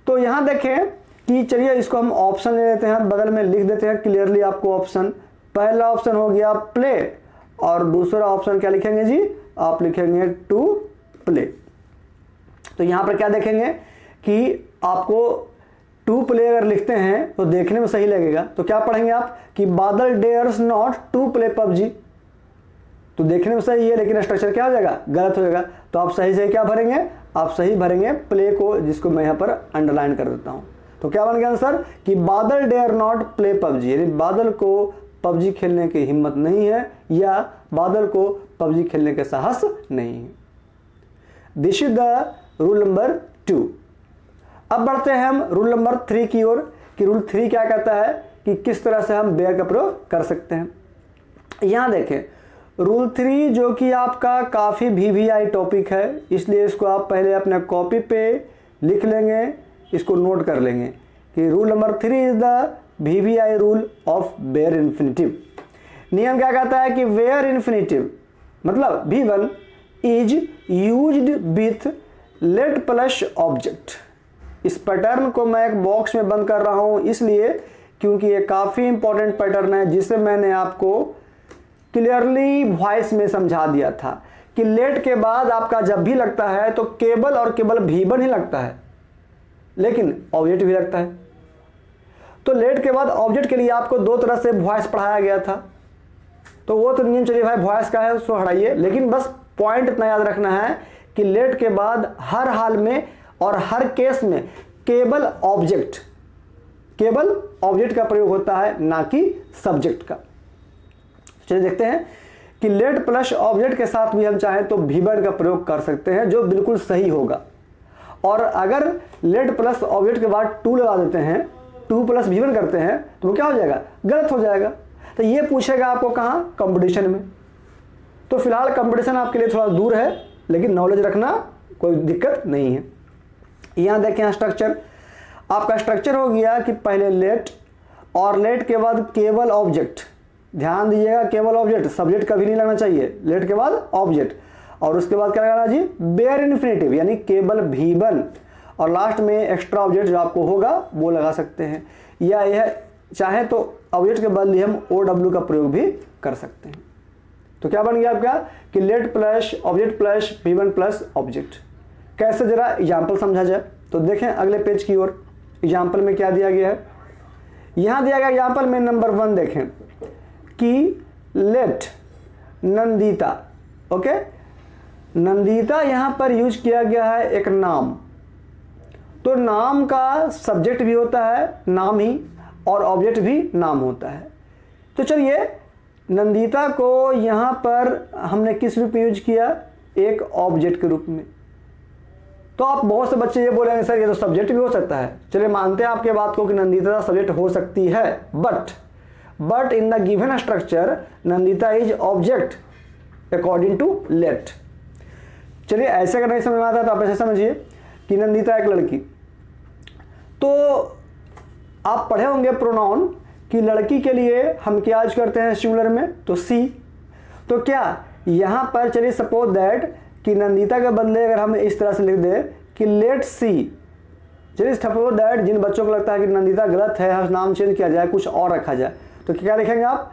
तो यहाँ देखें कि चलिए इसको हम ऑप्शन ले लेते हैं, बगल में लिख देते हैं क्लियरली आपको ऑप्शन। पहला ऑप्शन हो गया प्ले और दूसरा ऑप्शन क्या लिखेंगे जी? आप लिखेंगे टू प्ले। तो यहाँ पर क्या देखेंगे कि आपको टू प्ले अगर लिखते हैं तो देखने में सही लगेगा। तो क्या पढ़ेंगे आप कि Badal dares not to play PUBG. तो देखने में सही है लेकिन स्ट्रक्चर क्या हो जाएगा? गलत हो जाएगा। तो आप सही से क्या भरेंगे? आप सही भरेंगे प्ले को, जिसको मैं यहाँ पर अंडरलाइन कर देता हूँ। तो क्या बन गया आंसर कि बादल डेयर नॉट प्ले पबजी, यानी बादल को पबजी खेलने की हिम्मत नहीं है या बादल को पबजी खेलने के साहस नहीं है। This is the rule number 2। अब बढ़ते हैं हम रूल नंबर 3 की ओर कि रूल 3 क्या कहता है कि किस तरह से हम बेयर का प्रयोग कर सकते हैं। यहाँ देखें रूल 3 जो कि आपका काफ़ी VVI टॉपिक है, इसलिए इसको आप पहले अपने कॉपी पे लिख लेंगे, इसको नोट कर लेंगे कि rule number 3 is the VVI rule of bare infinitive. नियम क्या कहता है कि वेयर इन्फिनेटिव मतलब V1 is used with let plus object. इस पैटर्न को मैं एक बॉक्स में बंद कर रहा हूं इसलिए क्योंकि ये काफ़ी इंपॉर्टेंट पैटर्न है, जिसे मैंने आपको क्लियरली वॉइस में समझा दिया था कि लेट के बाद आपका जब भी लगता है तो केवल और केवल V1 ही लगता है, लेकिन ऑब्जेक्ट भी लगता है। तो लेट के बाद ऑब्जेक्ट के लिए आपको दो तरह से वॉइस पढ़ाया गया था, तो वो तो नियम चलिए भाई वॉइस का है उसको हटाइए, लेकिन बस पॉइंट इतना याद रखना है कि लेट के बाद हर हाल में और हर केस में केवल ऑब्जेक्ट का प्रयोग होता है, ना कि सब्जेक्ट का। चलिए देखते हैं कि लेट प्लस ऑब्जेक्ट के साथ भी हम चाहें तो V1 का प्रयोग कर सकते हैं, जो बिल्कुल सही होगा। और अगर लेट प्लस ऑब्जेक्ट के बाद टू लगा देते हैं, 2 + V1 करते हैं, तो वो क्या हो जाएगा? गलत हो जाएगा। तो ये पूछेगा आपको कहाँ? कंपटीशन में। तो फिलहाल कंपटीशन आपके लिए थोड़ा दूर है, लेकिन नॉलेज रखना कोई दिक्कत नहीं है। यहाँ देखें स्ट्रक्चर, आपका स्ट्रक्चर हो गया कि पहले लेट और लेट के बाद केवल ऑब्जेक्ट। ध्यान दीजिएगा केवल ऑब्जेक्ट, सब्जेक्ट कभी नहीं लगना चाहिए। लेट के बाद ऑब्जेक्ट और उसके बाद क्या लगाना जी? बेयर इन्फिनेटिव यानी केवल V1, और लास्ट में एक्स्ट्रा ऑब्जेक्ट जो आपको होगा वो लगा सकते हैं, या यह चाहे तो ऑब्जेक्ट के बदले हम OW का प्रयोग भी कर सकते हैं। तो क्या बन गया आपका कि late plus object plus V1 plus object. कैसे जरा एग्जाम्पल समझा जाए तो देखें अगले पेज की ओर। एग्जाम्पल में क्या दिया गया है? यहाँ दिया गया एग्जाम्पल में नंबर 1 देखें कि लेट नंदिता। ओके, नंदिता यहाँ पर यूज किया गया है एक नाम। तो नाम का सब्जेक्ट भी होता है नाम ही, और ऑब्जेक्ट भी नाम होता है। तो चलिए नंदिता को यहाँ पर हमने किस रूप में यूज किया? एक ऑब्जेक्ट के रूप में। तो आप बहुत से बच्चे ये बोलेंगे सर ये तो सब्जेक्ट भी हो सकता है। चलिए मानते हैं आपके बात को कि नंदिता सब्जेक्ट हो सकती है, but in the given structure Nandita is object according to let. चलिए ऐसे अगर नहीं समझ में आता तो आप ऐसे समझिए कि नंदिता एक लड़की। तो आप पढ़े होंगे प्रोनाउन कि लड़की के लिए हम क्या यूज करते हैं सिंगुलर में? तो सी। तो क्या यहाँ पर चलिए सपोज दैट कि नंदिता के बदले अगर हम इस तरह से लिख दें कि लेट सी। चलिए सपोज दैट जिन बच्चों को लगता है कि नंदिता गलत है, हम नाम चेंज किया जाए, कुछ और रखा जाए, तो क्या लिखेंगे आप?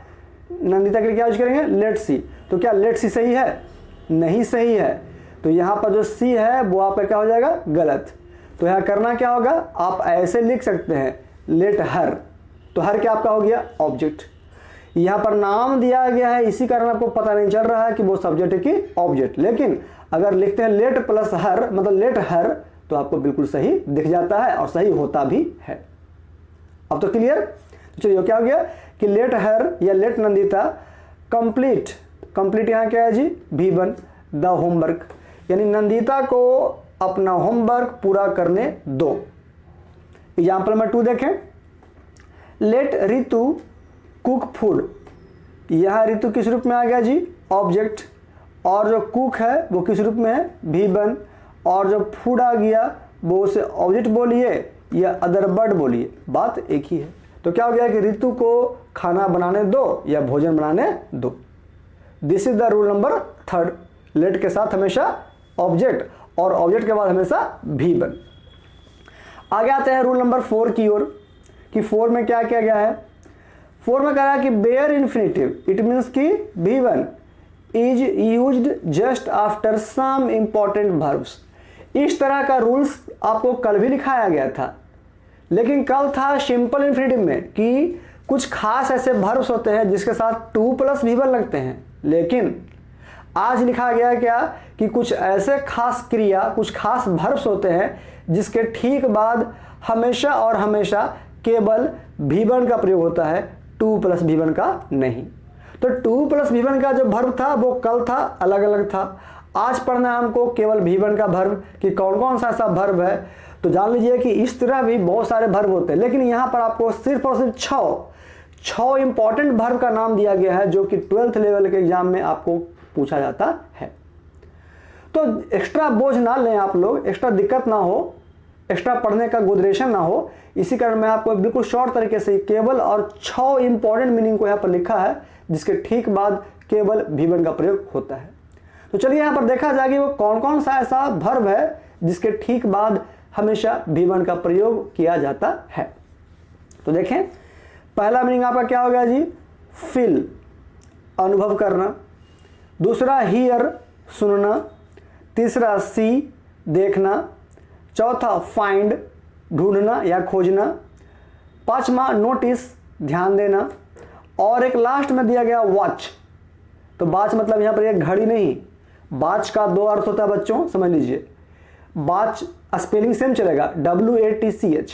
नंदिता के लिए क्या यूज करेंगे? Let see. तो क्या लेट सी सही है? नहीं सही है। तो यहाँ पर जो सी है वो आपका क्या हो जाएगा? गलत। तो यहाँ करना क्या होगा? आप ऐसे लिख सकते हैं लेट हर। तो हर क्या आपका हो गया? ऑब्जेक्ट। यहाँ पर नाम दिया गया है, इसी कारण आपको पता नहीं चल रहा है कि वो सब्जेक्ट है कि ऑब्जेक्ट। लेकिन अगर लिखते हैं लेट प्लस हर मतलब लेट हर, तो आपको बिल्कुल सही दिख जाता है और सही होता भी है। अब तो क्लियर? तो चलिए क्या हो गया कि लेट हर या लेट नंदिता कंप्लीट यहाँ क्या है जी, V1 द होमवर्क, यानी नंदिता को अपना होमवर्क पूरा करने दो। एग्जाम्पल नंबर 2 देखें, लेट रितु कुक फूड, यहाँ रितु किस रूप में आ गया जी, ऑब्जेक्ट, और जो कुक है वो किस रूप में है, V1, और जो फूड आ गया वो उसे ऑब्जेक्ट बोलिए या अदर वर्ड बोलिए, बात एक ही है। तो क्या हो गया कि रितु को खाना बनाने दो या भोजन बनाने दो। This is the rule number 3, let के साथ हमेशा ऑब्जेक्ट और ऑब्जेक्ट के बाद हमेशा V1। आगे आते हैं रूल नंबर 4 की ओर, कि 4 में क्या किया गया है, 4 में कह रहा है कि बेयर इन्फिनेटिव, इट मीन्स कि V1 is used just after some important verbs. इस तरह का रूल्स आपको कल भी लिखाया गया था, लेकिन कल था सिंपल इन्फिनेटिव में कि कुछ खास ऐसे वर्ब्स होते हैं जिसके साथ 2 + V1 लगते हैं, लेकिन आज लिखा गया है क्या कि कुछ ऐसे खास क्रिया, कुछ खास वर्ब्स होते हैं जिसके ठीक बाद हमेशा और हमेशा केवल V1 का प्रयोग होता है, 2 + V1 का नहीं। तो 2 + V1 का जो वर्ब था वो कल था, अलग अलग था। आज पढ़ना है हमको केवल V1 का वर्ब कि कौन कौन सा ऐसा वर्ब है। तो जान लीजिए कि इस तरह भी बहुत सारे वर्ब होते हैं, लेकिन यहाँ पर आपको सिर्फ और सिर्फ 6 इंपॉर्टेंट वर्ब का नाम दिया गया है जो कि 12th लेवल के एग्जाम में आपको पूछा जाता है। तो एक्स्ट्रा बोझ ना लें आप लोग, एक्स्ट्रा दिक्कत ना हो, एक्स्ट्रा पढ़ने का गुदरेशन ना हो, इसी कारण मैं आपको बिल्कुल शॉर्ट तरीके से केवल और 6 इंपॉर्टेंट मीनिंग को यहाँ पर लिखा है जिसके ठीक बाद केवल V1 का प्रयोग होता है। तो चलिए यहाँ पर देखा जाए कि वो कौन कौन सा ऐसा वर्ब है जिसके ठीक बाद हमेशा V1 का प्रयोग किया जाता है। तो देखें, पहला मीनिंग आपका क्या हो गया जी, फील, अनुभव करना। दूसरा हियर, सुनना। तीसरा सी, देखना। चौथा फाइंड, ढूंढना या खोजना। पांचवा नोटिस, ध्यान देना। और एक लास्ट में दिया गया वॉच। तो वॉच मतलब यहाँ पर एक घड़ी नहीं, वॉच का 2 अर्थ होता है बच्चों, समझ लीजिए। वॉच स्पेलिंग सेम चलेगा, WATCH।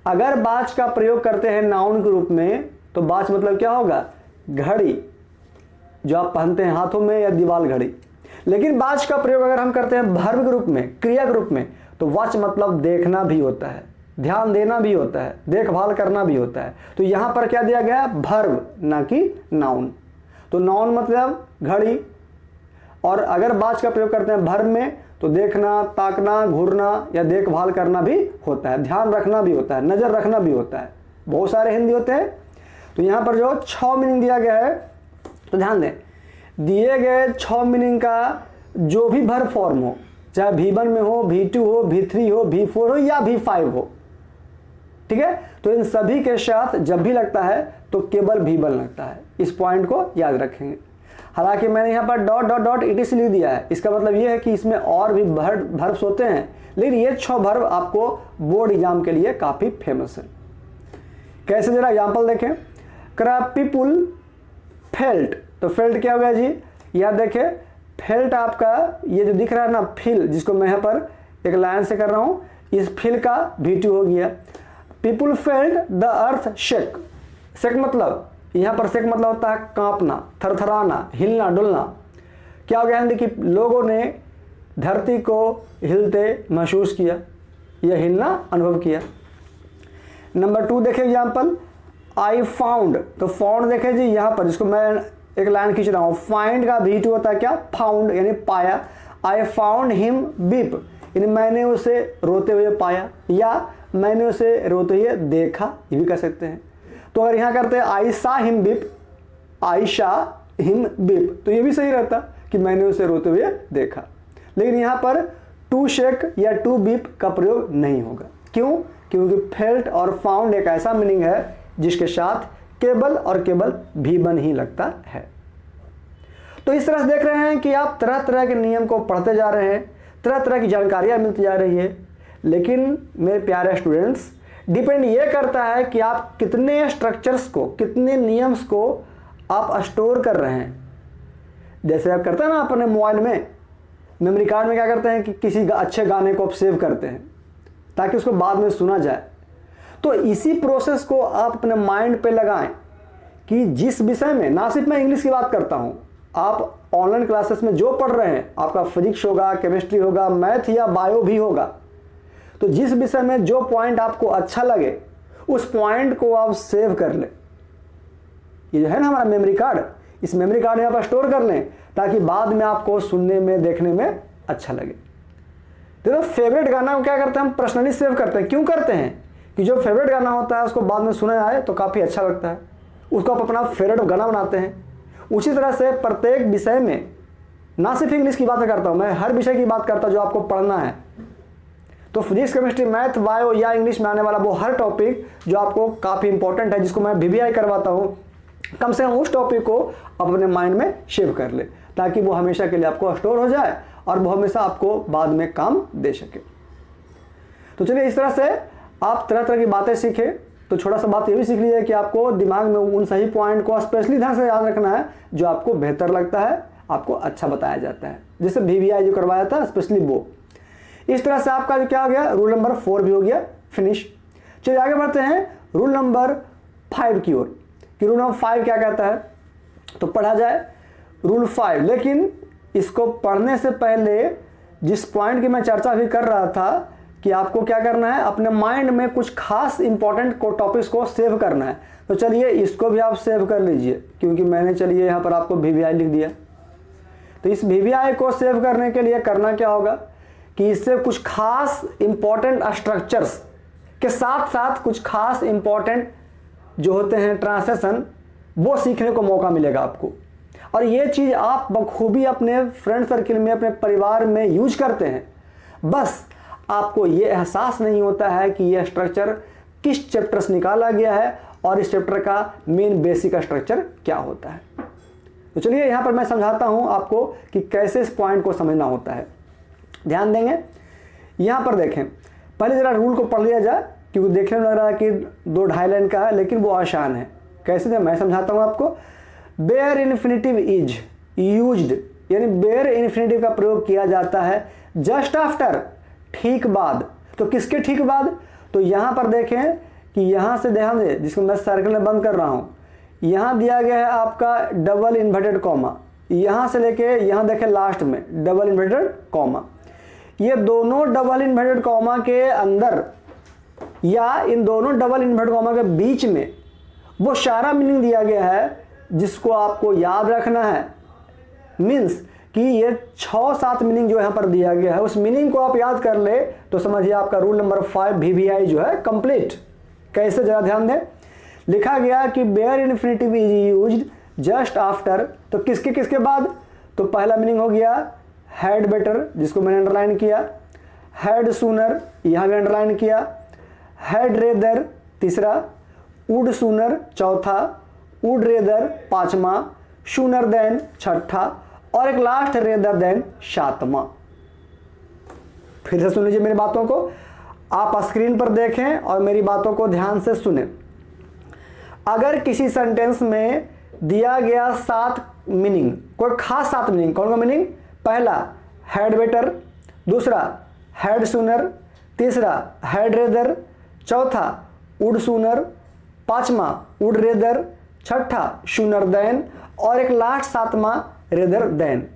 अगर वॉच का प्रयोग करते हैं नाउन के रूप में तो वॉच मतलब क्या होगा, घड़ी जो आप पहनते हैं हाथों में या दीवार घड़ी। लेकिन वॉच का प्रयोग अगर हम करते हैं वर्ब के रूप में, क्रिया के रूप में, तो वॉच मतलब देखना भी होता है, ध्यान देना भी होता है, देखभाल करना भी होता है। तो यहाँ पर क्या दिया गया, वर्ब ना कि नाउन। तो नाउन मतलब घड़ी, और अगर वॉच का प्रयोग करते हैं वर्ब में तो देखना, ताकना, घूरना या देखभाल करना भी होता है, ध्यान रखना भी होता है, नज़र रखना भी होता है। बहुत सारे हिंदी होते हैं। तो यहाँ पर जो 6 मीनिंग दिया गया है, तो ध्यान दें, दिए गए 6 मीनिंग का जो भी वर्ब फॉर्म हो, चाहे V1 में हो, V2 हो, V3 हो, V4 हो या V5 हो, ठीक है, तो इन सभी के साथ जब भी लगता है तो केवल V1 लगता है। इस पॉइंट को याद रखेंगे। हालांकि मैंने यहाँ पर .etc लिख दिया है, इसका मतलब ये है कि इसमें और भी वर्ब्स होते हैं, लेकिन ये 6 वर्ब आपको बोर्ड एग्जाम के लिए काफ़ी फेमस है। कैसे, जरा एग्जाम्पल देखें। पीपुल फेल्ट, तो फेल्ट क्या हो गया जी, यह देखें, फेल्ट आपका ये जो दिख रहा है ना, फील, जिसको मैं यहाँ पर एक लाइन से कर रहा हूँ, इस फील का V2 हो गया। People felt the earth shake, shake मतलब यहाँ पर शेक मतलब होता है कांपना, थरथराना, हिलना डुलना। क्या हो गया हिंदी कि लोगों ने धरती को हिलते महसूस किया या हिलना अनुभव किया। नंबर 2 देखें एग्जाम्पल, आई फाउंड, तो फाउंड देखें जी यहाँ पर, जिसको मैं एक लाइन खींच रहा हूँ, फाइंड का V2 होता है क्या, फाउंड, यानी पाया। आई फाउंड हिम बीप, यानी मैंने उसे रोते हुए पाया या मैंने उसे रोते हुए देखा, ये भी कह सकते हैं। तो अगर यहाँ करते हैं आई सा हिम बीप, आई शा हिम बीप, तो ये भी सही रहता कि मैंने उसे रोते हुए देखा। लेकिन यहाँ पर टू शेक या टू बीप का प्रयोग नहीं होगा। क्यों? क्योंकि फेल्ट और फाउंड एक ऐसा मीनिंग है जिसके साथ केवल और केवल V1 ही लगता है। तो इस तरह से देख रहे हैं कि आप तरह तरह के नियम को पढ़ते जा रहे हैं, तरह तरह की जानकारियाँ मिलती जा रही है। लेकिन मेरे प्यारे स्टूडेंट्स, डिपेंड ये करता है कि आप कितने स्ट्रक्चर्स को, कितने नियम्स को आप स्टोर कर रहे हैं। जैसे आप करते हैं ना अपने मोबाइल में, मेमोरी कार्ड में क्या करते हैं कि किसी अच्छे गाने को आप सेव करते हैं ताकि उसको बाद में सुना जाए। तो इसी प्रोसेस को आप अपने माइंड पे लगाएं कि जिस विषय में, ना सिर्फ मैं इंग्लिश की बात करता हूँ, आप ऑनलाइन क्लासेस में जो पढ़ रहे हैं, आपका फिजिक्स होगा, केमिस्ट्री होगा, मैथ या बायो भी होगा, तो जिस विषय में जो पॉइंट आपको अच्छा लगे उस पॉइंट को आप सेव कर लें। ये जो है ना हमारा मेमोरी कार्ड, इस मेमोरी कार्ड में आप स्टोर कर लें ताकि बाद में आपको सुनने में, देखने में अच्छा लगे। तो फेवरेट गाना को क्या करते हैं हम पर्सनली सेव करते हैं। क्यों करते हैं कि जो फेवरेट गाना होता है उसको बाद में सुना आए तो काफ़ी अच्छा लगता है, उसको आप अपना फेवरेट गाना बनाते हैं। उसी तरह से प्रत्येक विषय में, ना सिर्फ इंग्लिश की बात करता हूँ मैं, हर विषय की बात करता हूँ जो आपको पढ़ना है। तो फिजिक्स, केमिस्ट्री, मैथ, बायो या इंग्लिश में आने वाला वो हर टॉपिक जो आपको काफ़ी इंपॉर्टेंट है, जिसको मैं VVI करवाता हूँ, कम से कम उस टॉपिक को अपने माइंड में सेव कर ले ताकि वो हमेशा के लिए आपको स्टोर हो जाए और वो हमेशा आपको बाद में काम दे सके। तो चलिए, इस तरह से आप तरह तरह की बातें सीखें। तो छोटा सा बात ये भी सीख लीजिए कि आपको दिमाग में उन सही पॉइंट को स्पेशली ध्यान से याद रखना है जो आपको बेहतर लगता है, आपको अच्छा बताया जाता है, जैसे VVI जो करवाया था स्पेशली वो। इस तरह से आपका जो क्या हो गया, रूल नंबर 4 भी हो गया फिनिश। चलिए आगे बढ़ते हैं रूल नंबर 5 की ओर कि रूल नंबर 5 क्या कहता है। तो पढ़ा जाए रूल 5, लेकिन इसको पढ़ने से पहले जिस पॉइंट की मैं चर्चा भी कर रहा था कि आपको क्या करना है, अपने माइंड में कुछ खास इंपॉर्टेंट को टॉपिक्स को सेव करना है। तो चलिए इसको भी आप सेव कर लीजिए, क्योंकि मैंने चलिए यहाँ पर आपको VVI लिख दिया। तो इस VVI को सेव करने के लिए करना क्या होगा कि इससे कुछ खास इंपॉर्टेंट स्ट्रक्चर्स के साथ साथ कुछ खास इंपॉर्टेंट जो होते हैं ट्रांसलेशन, वो सीखने को मौका मिलेगा आपको। और ये चीज़ आप बखूबी अपने फ्रेंड सर्किल में, अपने परिवार में यूज करते हैं, बस आपको ये एहसास नहीं होता है कि ये स्ट्रक्चर किस चैप्टर से निकाला गया है और इस चैप्टर का मेन बेसिक स्ट्रक्चर क्या होता है। तो चलिए यहाँ पर मैं समझाता हूँ आपको कि कैसे इस पॉइंट को समझना होता है। ध्यान देंगे, यहाँ पर देखें, पहले ज़रा रूल को पढ़ लिया जाए, क्योंकि देखने में लग रहा है कि 2-2.5 लाइन का है, लेकिन वो आसान है। कैसे थे मैं समझाता हूँ आपको। बेयर इन्फिनिटिव इज यूज्ड, यानी बेयर इन्फिनिटिव का प्रयोग किया जाता है जस्ट आफ्टर, ठीक बाद। तो किसके ठीक बाद, तो यहाँ पर देखें कि यहाँ से ध्यान दें, जिसको मैं सर्कल में बंद कर रहा हूँ, यहाँ दिया गया है आपका डबल इन्वर्टेड कॉमा, यहाँ से लेके यहाँ देखें लास्ट में डबल इन्वर्टेड कॉमा। ये दोनों डबल इन्वर्टेड कॉमा के अंदर या इन दोनों डबल इन्वर्टेड कॉमा के बीच में वो सारा मीनिंग दिया गया है जिसको आपको याद रखना है। मीन्स कि ये 6-7 मीनिंग जो यहाँ पर दिया गया है, उस मीनिंग को आप याद कर ले तो समझिए आपका रूल नंबर 5 VVI जो है कंप्लीट। कैसे, जरा ध्यान दें। लिखा गया कि bare infinitive is used just after, तो किसके किसके बाद, तो पहला मीनिंग हो गया हैड बेटर, जिसको मैंने अंडरलाइन किया, हैड सूनर, यहाँ भी अंडरलाइन किया, हैड रेदर तीसरा, वुड सूनर चौथा, वुड रेदर पांचवा, सूनर देन छठा, और एक लास्ट रेदर देन सातवां। फिर से सुन लीजिए मेरी बातों को, आप स्क्रीन पर देखें और मेरी बातों को ध्यान से सुने। अगर किसी सेंटेंस में दिया गया 7 मीनिंग, कोई खास 7 मीनिंग, कौन सा मीनिंग, पहला हैड बेटर, दूसरा हैड सूनर, तीसरा हैड रेदर, चौथा वुड सूनर, पांचवा वुड रेदर, छठा सूनर देन, और एक लास्ट 7वां रेदर देन।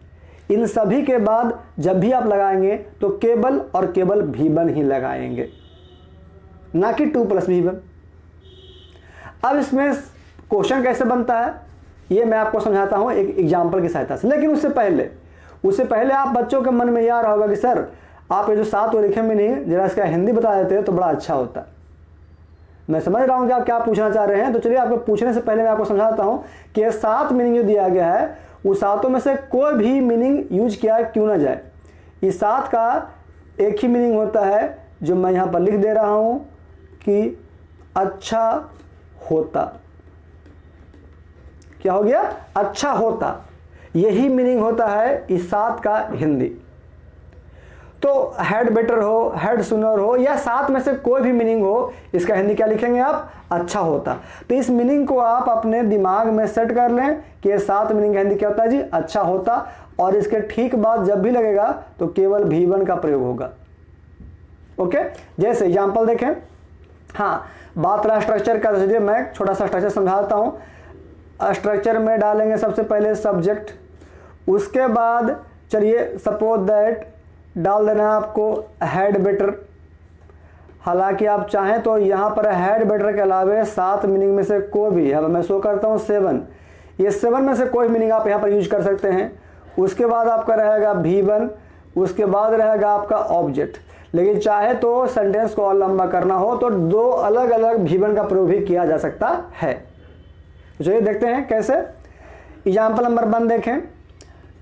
इन सभी के बाद जब भी आप लगाएंगे तो केवल और केवल V1 ही लगाएंगे, ना कि 2 + V1। अब इसमें क्वेश्चन कैसे बनता है ये मैं आपको समझाता हूं एक एग्जाम्पल की सहायता से। लेकिन उससे पहले आप बच्चों के मन में यह रहा होगा कि सर आप ये जो 7 लिखे में नहीं, जरा इसका हिंदी बता देते तो बड़ा अच्छा होता। मैं समझ रहा हूं कि आप क्या पूछना चाह रहे हैं, तो चलिए आपको पूछने से पहले मैं आपको समझाता हूं कि ये 7 मीनिंग जो दिया गया है उस 7 में से कोई भी मीनिंग यूज किया क्यों ना जाए। इस 7 का एक ही मीनिंग होता है जो मैं यहाँ पर लिख दे रहा हूँ कि अच्छा होता। क्या हो गया, अच्छा होता, यही मीनिंग होता है इस 7 का हिंदी। तो हैड बेटर हो, हैड सूनर हो, या 7 में से कोई भी मीनिंग हो, इसका हिंदी क्या लिखेंगे आप, अच्छा होता। तो इस मीनिंग को आप अपने दिमाग में सेट कर लें कि ये 7 मीनिंग का हिंदी क्या होता है जी, अच्छा होता। और इसके ठीक बाद जब भी लगेगा तो केवल V1 का प्रयोग होगा। ओके, जैसे एग्जाम्पल देखें। हाँ, बात रहा स्ट्रक्चर का, तो मैं छोटा सा स्ट्रक्चर समझाता हूँ। स्ट्रक्चर में डालेंगे सबसे पहले सब्जेक्ट, उसके बाद चलिए सपोज दैट डाल देना है आपको हैड बेटर। हालांकि आप चाहें तो यहाँ पर हैड बेटर के अलावे 7 मीनिंग में से कोई भी, अब मैं शो करता हूँ 7, ये 7 में से कोई मीनिंग आप यहाँ पर यूज कर सकते हैं। उसके बाद आपका रहेगा V1, उसके बाद रहेगा आपका ऑब्जेक्ट। लेकिन चाहे तो सेंटेंस को और लंबा करना हो तो 2 अलग अलग V1 का प्रयोग भी किया जा सकता है। तो चलिए देखते हैं कैसे। एग्जाम्पल नंबर 1 देखें,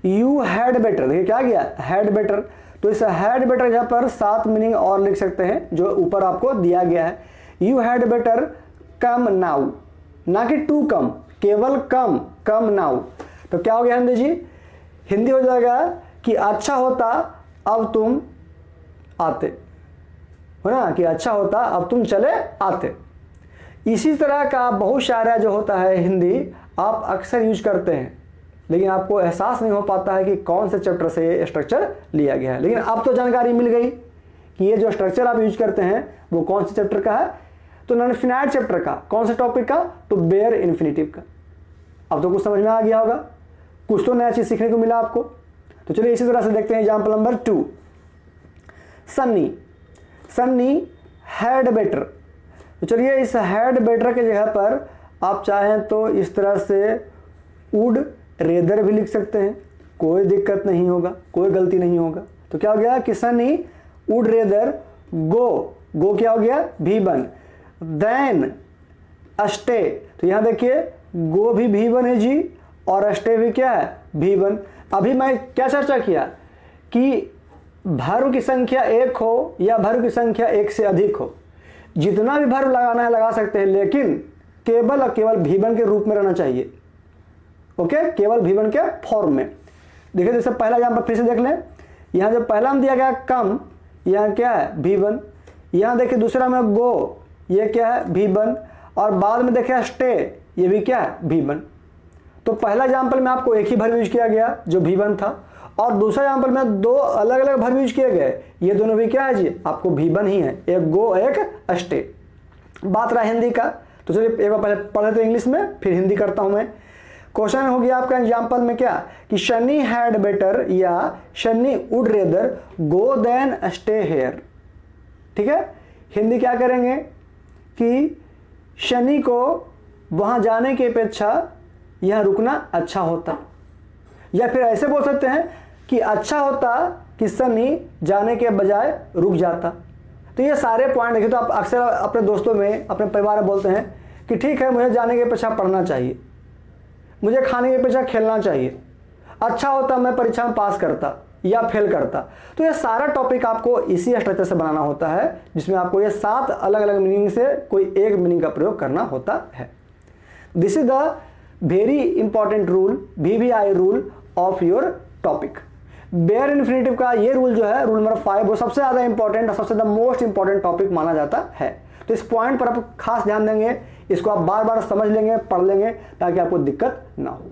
यू हैड बेटर, देखिए क्या किया, हैड बेटर। तो इस हैड बेटर जहाँ पर 7 मीनिंग और लिख सकते हैं जो ऊपर आपको दिया गया है। You had better come now, ना कि टू कम, केवल कम नाउ। तो क्या हो गया हिंदी जी, हिंदी हो जाएगा कि अच्छा होता अब तुम आते, हो ना, कि अच्छा होता अब तुम चले आते। इसी तरह का बहुत सारा जो होता है हिंदी आप अक्सर यूज करते हैं, लेकिन आपको एहसास नहीं हो पाता है कि कौन से चैप्टर से ये स्ट्रक्चर लिया गया है। लेकिन अब तो जानकारी मिल गई कि ये जो स्ट्रक्चर आप यूज करते हैं वो कौन से चैप्टर का है। तो नॉन फिनाइट चैप्टर का, कौन से टॉपिक का, तो बेयर इन्फिनेटिव का। अब तो कुछ समझ में आ गया होगा, कुछ तो नया चीज सीखने को मिला आपको। तो चलिए इसी तरह से देखते हैं example number 2, Sunny had better. तो चलिए इस हैड बेटर के जगह पर आप चाहें तो इस तरह से वुड रेदर भी लिख सकते हैं, कोई दिक्कत नहीं होगा, कोई गलती नहीं होगा। तो क्या हो गया कि सनी वुड रेदर गो क्या हो गया, V1, देन स्टे। तो यहां देखिए गो भी V1 है जी, और स्टे भी क्या है, V1। अभी मैं क्या चर्चा किया कि भर्व की संख्या 1 हो या भर्व की संख्या 1 से अधिक हो, जितना भी भर्व लगाना है लगा सकते हैं, लेकिन केवल और केवल V1 के रूप में रहना चाहिए। ओके, केवल V1 के फॉर्म में। देखिए जैसे पहला एग्जाम्पल फिर से देख लें, यहां जब पहला में दिया गया कम, यहां क्या है, V1। यहां देखिए दूसरा में गो, ये क्या है, V1। और बाद में देखिए स्टे, ये भी क्या है, V1। तो पहला एग्जाम्पल में आपको एक ही भर्व यूज किया गया जो V1 था, और दूसरा एग्जाम्पल में 2 अलग अलग भर्व यूज किए गए, ये दोनों भी क्या है जी, आपको V1 ही है, एक गो एक स्टे। बात रहा हिंदी का, तो चलिए एक बार पहले पढ़ लेते इंग्लिश में, फिर हिंदी करता हूं मैं। क्वेश्चन हो गया आपका एग्जाम्पल में क्या कि शनी हैड बेटर या Shani would rather go than stay here. ठीक है, हिंदी क्या करेंगे कि शनि को वहां जाने की अपेक्षा यहां रुकना अच्छा होता, या फिर ऐसे बोल सकते हैं कि अच्छा होता कि शनि जाने के बजाय रुक जाता। तो ये सारे पॉइंट देखिए, तो आप अक्सर अपने दोस्तों में, अपने परिवार में बोलते हैं कि ठीक है मुझे जाने के अपेक्षा पढ़ना चाहिए, मुझे खाने की अपेक्षा खेलना चाहिए, अच्छा होता मैं परीक्षा में पास करता या फेल करता। तो ये सारा टॉपिक आपको इसी स्ट्रक्चर से बनाना होता है, जिसमें आपको ये 7 अलग अलग मीनिंग से कोई एक मीनिंग का प्रयोग करना होता है। This is the very important rule, VVI rule of your topic. Bare infinitive का ये रूल जो है, रूल नंबर 5, वो सबसे ज्यादा इंपॉर्टेंट और सबसे मोस्ट इंपॉर्टेंट टॉपिक माना जाता है। तो इस पॉइंट पर आप खास ध्यान देंगे, इसको आप बार बार समझ लेंगे, पढ़ लेंगे, ताकि आपको दिक्कत ना हो।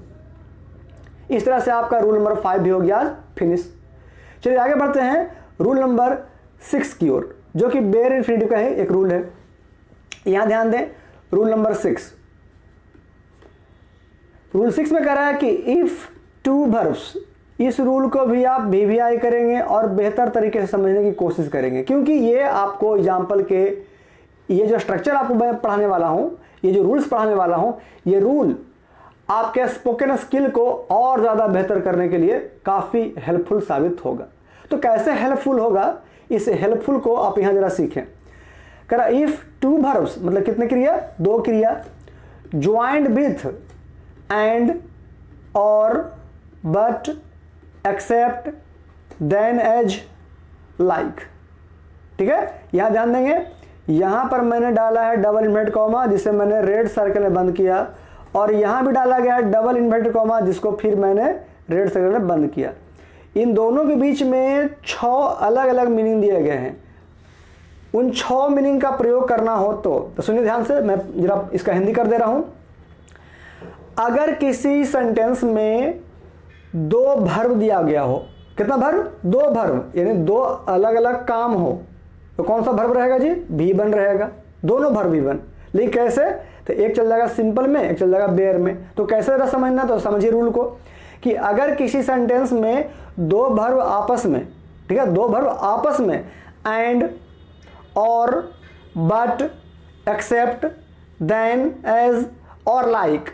इस तरह से आपका रूल नंबर 5 भी हो गया फिनिश। चलिए आगे बढ़ते हैं रूल नंबर 6 की ओर, जो कि बेयर इन्फिनेटिव का ही एक रूल है। यहां ध्यान दें, रूल नंबर 6, रूल 6 में कह रहा है कि इफ 2 verbs, इस रूल को भी आप VVI करेंगे और बेहतर तरीके से समझने की कोशिश करेंगे, क्योंकि ये आपको एग्जाम्पल के, ये जो स्ट्रक्चर आपको मैं पढ़ाने वाला हूं, ये जो रूल्स पढ़ाने वाला हूं, ये रूल आपके स्पोकन स्किल को और ज़्यादा बेहतर करने के लिए काफ़ी हेल्पफुल साबित होगा। तो कैसे हेल्पफुल होगा, इस हेल्पफुल को आप यहाँ जरा सीखें। कह रहा इफ 2 verbs, मतलब कितने क्रिया, 2 क्रिया, ज्वाइंट विथ एंड और but except than as like. ठीक है, यहां ध्यान देंगे, यहां पर मैंने डाला है डबल इन्वर्टेड कॉमा, जिसे मैंने रेड सर्कल में बंद किया, और यहां भी डाला गया है डबल इन्वर्टेड कॉमा, जिसको फिर मैंने रेड सर्कल में बंद किया। इन दोनों के बीच में 6 अलग अलग मीनिंग दिए गए हैं। उन 6 मीनिंग का प्रयोग करना हो तो सुनिए ध्यान से, मैं जरा इसका हिंदी कर दे रहा हूं। अगर किसी सेंटेंस में 2 भर्व दिया गया हो, कितना भर्व, 2 भर्व, यानी 2 अलग अलग काम हो, तो कौन सा भर्व रहेगा जी, V1 रहेगा, दोनों भर्व V1। लेकिन कैसे, तो एक चल जाएगा सिंपल में, एक चल जाएगा बेयर में। तो कैसे जरा समझना, तो समझिए रूल को कि अगर किसी सेंटेंस में दो वर्ब आपस में, ठीक है, दो वर्ब आपस में एंड, और, बट, एक्सेप्ट, देन, एज और लाइक,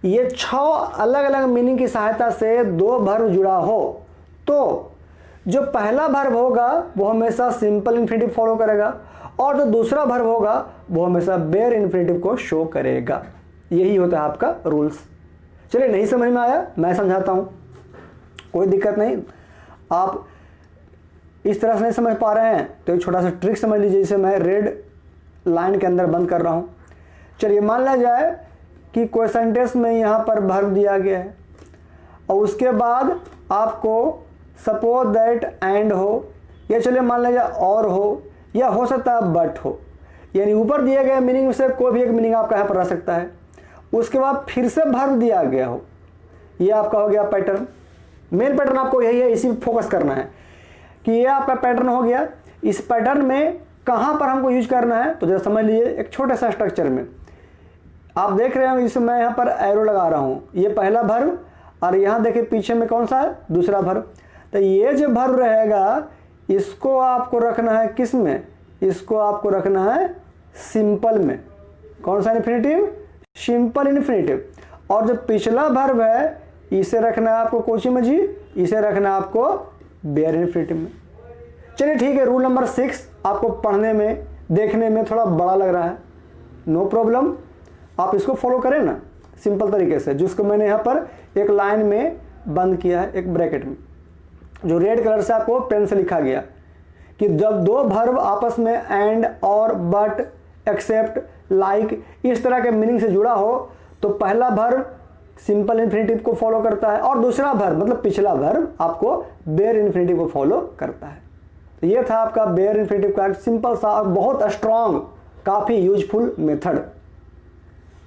ये 6 अलग अलग मीनिंग की सहायता से दो वर्ब जुड़ा हो, तो जो पहला वर्ब होगा वो हमेशा सिंपल इन्फिनिटिव फॉलो करेगा, और जो दूसरा वर्ब होगा वो हमेशा बेयर इन्फिनिटिव को शो करेगा। यही होता है आपका रूल्स। चलिए, नहीं समझ में आया मैं समझाता हूँ, कोई दिक्कत नहीं। आप इस तरह से नहीं समझ पा रहे हैं तो एक छोटा सा ट्रिक समझ लीजिए, जिसे मैं रेड लाइन के अंदर बंद कर रहा हूँ। चलिए, मान लिया जाए कि कोई सेंटेंस में यहाँ पर वर्ब दिया गया है, और उसके बाद आपको सपोज दैट एंड हो, या चलिए मान लीजिए और हो, या हो सकता है बट हो, यानी ऊपर दिए गए मीनिंग में से कोई भी एक मीनिंग आपका यहाँ पर रह सकता है। उसके बाद फिर से वर्ब दिया गया हो, ये आपका हो गया पैटर्न। मेन पैटर्न आपको यही है, इसी पर फोकस करना है कि ये आपका पैटर्न हो गया। इस पैटर्न में कहाँ पर हमको यूज करना है, तो जरा समझ लीजिए। एक छोटे सा स्ट्रक्चर में आप देख रहे हैं, जिसमें मैं यहाँ पर एरो लगा रहा हूँ, ये पहला वर्ब, और यहाँ देखिए पीछे में कौन सा है, दूसरा वर्ब। तो ये जो वर्ब रहेगा इसको आपको रखना है किस में, इसको आपको रखना है सिंपल में। कौन सा इन्फिनिटिव, सिंपल इन्फिनिटिव। और जो पिछला वर्ब है इसे रखना है आपको कोची में जी, इसे रखना है आपको बेयर इन्फिनिटिव में। चलिए ठीक है, रूल नंबर 6 आपको पढ़ने में देखने में थोड़ा बड़ा लग रहा है, नो प्रॉब्लम, आप इसको फॉलो करें ना सिंपल तरीके से, जिसको मैंने यहाँ पर एक लाइन में बंद किया है, एक ब्रैकेट में, जो रेड कलर से आपको पेन से लिखा गया कि जब दो वर्ब आपस में एंड, और, बट, एक्सेप्ट, लाइक इस तरह के मीनिंग से जुड़ा हो, तो पहला वर्ब सिंपल इन्फिनिटिव को फॉलो करता है, और दूसरा वर्ब मतलब पिछला वर्ब आपको बेयर इन्फिनिटिव को फॉलो करता है। तो ये था आपका बेयर इन्फिनिटिव का एक सिंपल सा और बहुत स्ट्रॉन्ग, काफ़ी यूजफुल मेथड।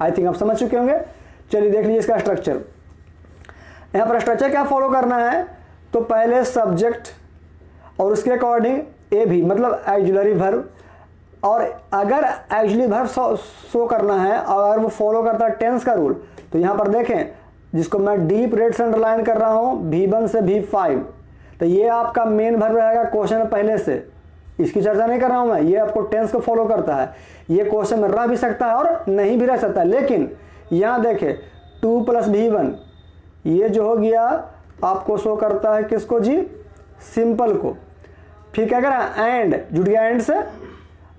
आई थिंक आप समझ चुके होंगे। चलिए देख लीजिए इसका स्ट्रक्चर। यहाँ पर स्ट्रक्चर क्या फॉलो करना है, तो पहले सब्जेक्ट और उसके अकॉर्डिंग ए भी मतलब एक्जुलरी वर्ब, और अगर एक्जुलरी वर्ब शो करना है और अगर वो फॉलो करता है टेंस का रूल, तो यहाँ पर देखें जिसको मैं डीप रेड से अंडरलाइन कर रहा हूँ, V1 से V5, तो ये आपका मेन वर्ब रहेगा क्वेश्चन पहले से, इसकी चर्चा नहीं कर रहा हूँ मैं, ये आपको टेंस को फॉलो करता है। ये क्वेश्चन में रह भी सकता है और नहीं भी रह सकता है, लेकिन यहाँ देखें 2 + V1 ये जो हो गया आपको शो करता है किसको जी, सिंपल को। फिर क्या करा, एंड जुड़ गया एंड से,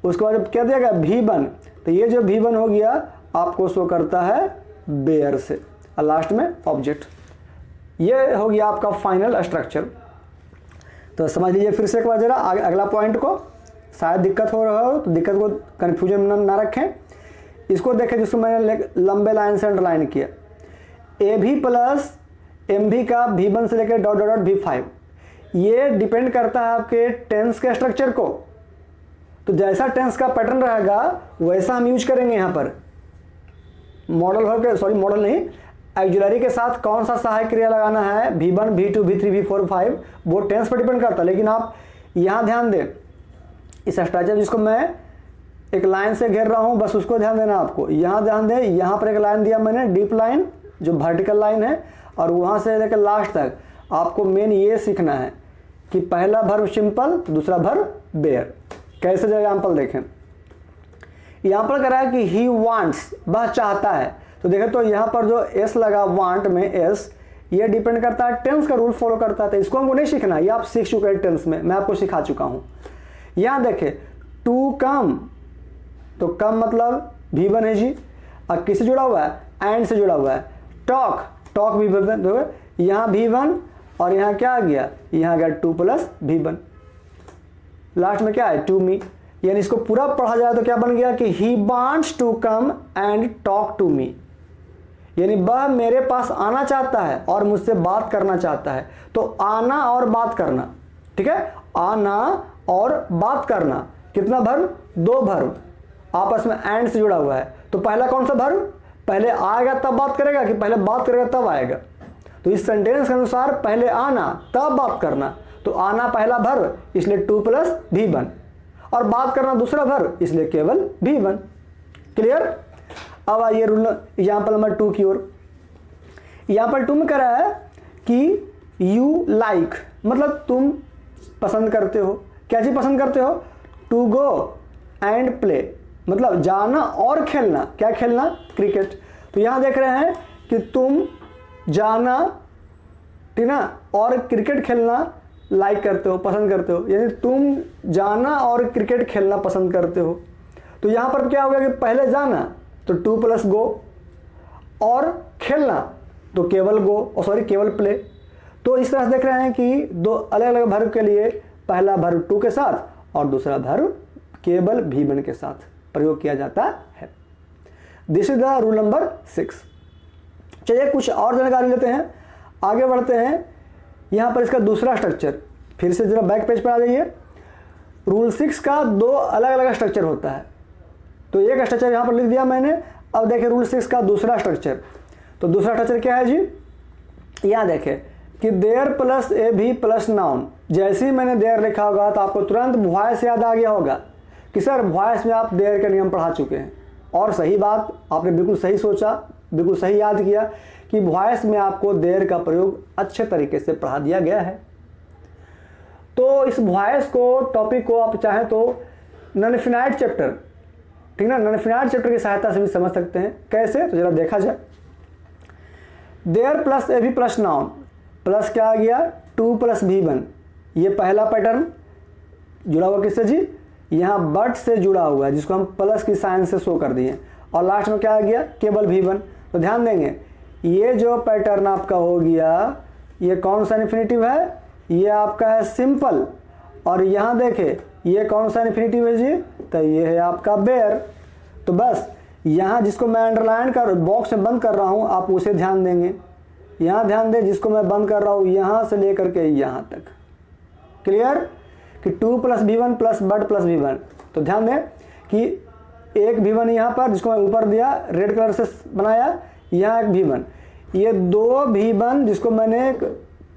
उसके बाद क्या दिया गया V1, तो ये जो V1 हो गया आपको शो करता है बेयर से, और लास्ट में ऑब्जेक्ट। ये हो गया आपका फाइनल स्ट्रक्चर। तो समझ लीजिए फिर से एक बार जरा अगला पॉइंट को, शायद दिक्कत हो रहा हो तो दिक्कत को कन्फ्यूजन ना रखें। इसको देखें जिसको मैंने लंबे लाइन से अंडरलाइन किया, AB + MV का V1 से लेकर ... V5, ये डिपेंड करता है आपके टेंस के स्ट्रक्चर को। तो जैसा टेंस का पैटर्न रहेगा वैसा हम यूज करेंगे। यहाँ पर मॉडल वर्ब के, सॉरी मॉडल नहीं, एक्जुलरी के साथ कौन सा सहायक क्रिया लगाना है, V1, V2, V3, V4, V5, वो टेंस पर डिपेंड करता है। लेकिन आप यहाँ ध्यान दें, इस स्ट्रक्चर जिसको मैं एक लाइन से घेर रहा हूँ, बस उसको ध्यान देना आपको। यहाँ ध्यान दें, यहाँ पर एक लाइन दिया मैंने, डीप लाइन जो वर्टिकल लाइन है, और वहाँ से लेकर लास्ट तक आपको मेन ये सीखना है कि पहला वर्ब सिंपल, दूसरा वर्ब बेयर। कैसे जो एग्जाम्पल देखें, यहाँ पर कह रहा है कि ही वांट्स, वह चाहता है, तो देखें तो यहाँ पर जो एस लगा वांट में एस, ये डिपेंड करता है टेंस का रूल फॉलो करता है। तो इसको हमको नहीं सीखना, ये आप सीख चुके हैं टेंस में, मैं आपको सिखा चुका हूँ। यहाँ देखें टू कम, तो कम मतलब V1 है जी, और किससे जुड़ा हुआ है, एंड से जुड़ा हुआ है। टॉक, टॉक भी यहाँ V1 और यहाँ क्या आ गया, यहाँ आ गया 2 + V1, लास्ट में क्या है, टू मी। यानी इसको पूरा पढ़ा जाए तो क्या बन गया कि he wants to come and talk to me, यानी वह मेरे पास आना चाहता है और मुझसे बात करना चाहता है। तो आना और बात करना, ठीक है, आना और बात करना, कितना वर्ब, 2 वर्ब आपस में एंड से जुड़ा हुआ है। तो पहला कौन सा वर्ब पहले आएगा तब बात करेगा, कि पहले बात करेगा तब आएगा। तो इस सेंटेंस के अनुसार पहले आना तब बात करना, तो आना पहला वर्ब इसलिए 2 + V1, और बात करना दूसरा वर्ब इसलिए केवल V1। क्लियर। अब आइए रूल एग्जाम्पल नंबर 2 की ओर। यहाँ पर 2 में कह रहा है कि यू लाइक, मतलब तुम पसंद करते हो। क्या चीज़ पसंद करते हो? टू गो एंड प्ले, मतलब जाना और खेलना। क्या खेलना? क्रिकेट। तो यहाँ देख रहे हैं कि तुम जाना, ठीक ना, और क्रिकेट खेलना लाइक करते हो, पसंद करते हो, यानी तुम जाना और क्रिकेट खेलना पसंद करते हो। तो यहाँ पर क्या होगा कि पहले जाना तो 2 + गो, और खेलना तो केवल गो, केवल प्ले। तो इस तरह से देख रहे हैं कि दो अलग अलग वर्ब के लिए पहला वर्ब टू के साथ और दूसरा वर्ब केवल भी के साथ प्रयोग किया जाता है। This is the rule number 6। चलिए कुछ और जानकारी लेते हैं, आगे बढ़ते हैं। यहाँ पर इसका दूसरा स्ट्रक्चर, फिर से जरा बैक पेज पर आ जाइए। रूल 6 का 2 अलग अलग स्ट्रक्चर होता है, तो एक स्ट्रक्चर यहाँ पर लिख दिया मैंने। अब देखिए रूल 6 का दूसरा स्ट्रक्चर। तो दूसरा स्ट्रक्चर क्या है जी? यहाँ देखें कि देयर प्लस ए भी प्लस नाउन। जैसे ही मैंने देयर लिखा होगा तो आपको तुरंत वॉइस याद आ गया होगा कि सर वॉइस में आप देयर का नियम पढ़ा चुके हैं। और सही बात, आपने बिल्कुल सही सोचा, बिल्कुल सही याद किया कि वॉइस में आपको देयर का प्रयोग अच्छे तरीके से पढ़ा दिया गया है। तो इस वॉइस को, टॉपिक को आप चाहें तो नॉन इनफिनाइट चैप्टर, ठीक ना, नॉन इनफिनाइट चैप्टर की सहायता से भी समझ सकते हैं। कैसे? तो जरा देखा जाए। देयर प्लस ए भी प्लस नाउन, प्लस क्या आ गया? 2 + भी1। ये पहला पैटर्न जुड़ा हुआ किससे जी? यहाँ बट से जुड़ा हुआ है, जिसको हम प्लस की साइन से शो कर दिए। और लास्ट में क्या आ गया? केवल भी1। तो ध्यान देंगे, ये जो पैटर्न आपका हो गया, ये कौन सा इन्फिनेटिव है? ये आपका है सिंपल। और यहाँ देखें, ये कौन सा इन्फिनेटिव है जी? तो ये है आपका बेयर। तो बस यहाँ जिसको मैं अंडरलाइन कर बॉक्स में बंद कर रहा हूँ, आप उसे ध्यान देंगे। यहाँ ध्यान दें, जिसको मैं बंद कर रहा हूँ यहाँ से लेकर के यहाँ तक। क्लियर? कि 2 + भी1 प्लस बट प्लस भी1। तो ध्यान दें कि एक भी1 यहाँ पर, जिसको मैं ऊपर दिया रेड कलर से बनाया, यहाँ एक भी1, ये 2 भी1 जिसको मैंने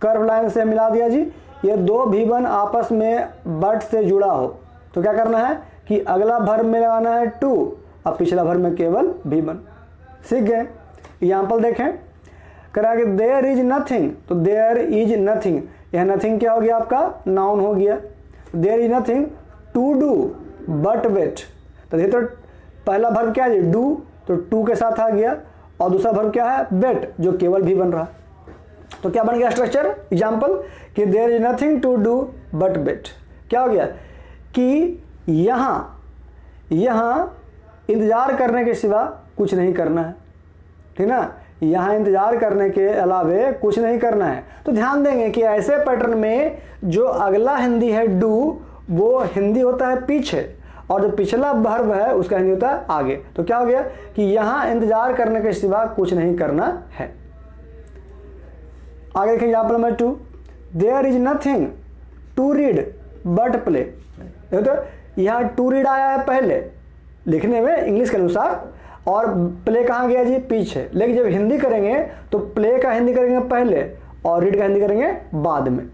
कर्व लाइन से मिला दिया जी। ये 2 भी1 आपस में बट से जुड़ा हो तो क्या करना है कि अगला वर्ब में लगाना है 2, अब पिछला वर्ब में केवल भी1। सीख गए? एग्जाम्पल देखें, करा कि देयर इज नथिंग। तो देयर इज नथिंग, यह नथिंग क्या हो गया? आपका नाउन हो गया। There is nothing to do but wait. तो ये तो पहला वर्ब क्या है? डू, तो टू के साथ आ गया। और दूसरा वर्ब क्या है? बेट, जो केवल भी बन रहा। तो क्या बन गया स्ट्रक्चर? एग्जाम्पल कि there is nothing to do but bet. क्या हो गया कि यहाँ इंतजार करने के सिवा कुछ नहीं करना है, ठीक ना, यहाँ इंतजार करने के अलावे कुछ नहीं करना है। तो ध्यान देंगे कि ऐसे पैटर्न में जो अगला हिंदी है डू, वो हिंदी होता है पीछे, और जो पिछला वर्ब है उसका हिंदी होता है आगे। तो क्या हो गया कि यहाँ इंतजार करने के सिवा कुछ नहीं करना है। आगे देखें example number 2, there is nothing to read but play. तो यहाँ टू रीड आया है पहले लिखने में इंग्लिश के अनुसार, और प्ले कहाँ गया जी? पीछे। लेकिन जब हिंदी करेंगे तो प्ले का हिंदी करेंगे पहले और रीड का हिंदी करेंगे बाद में।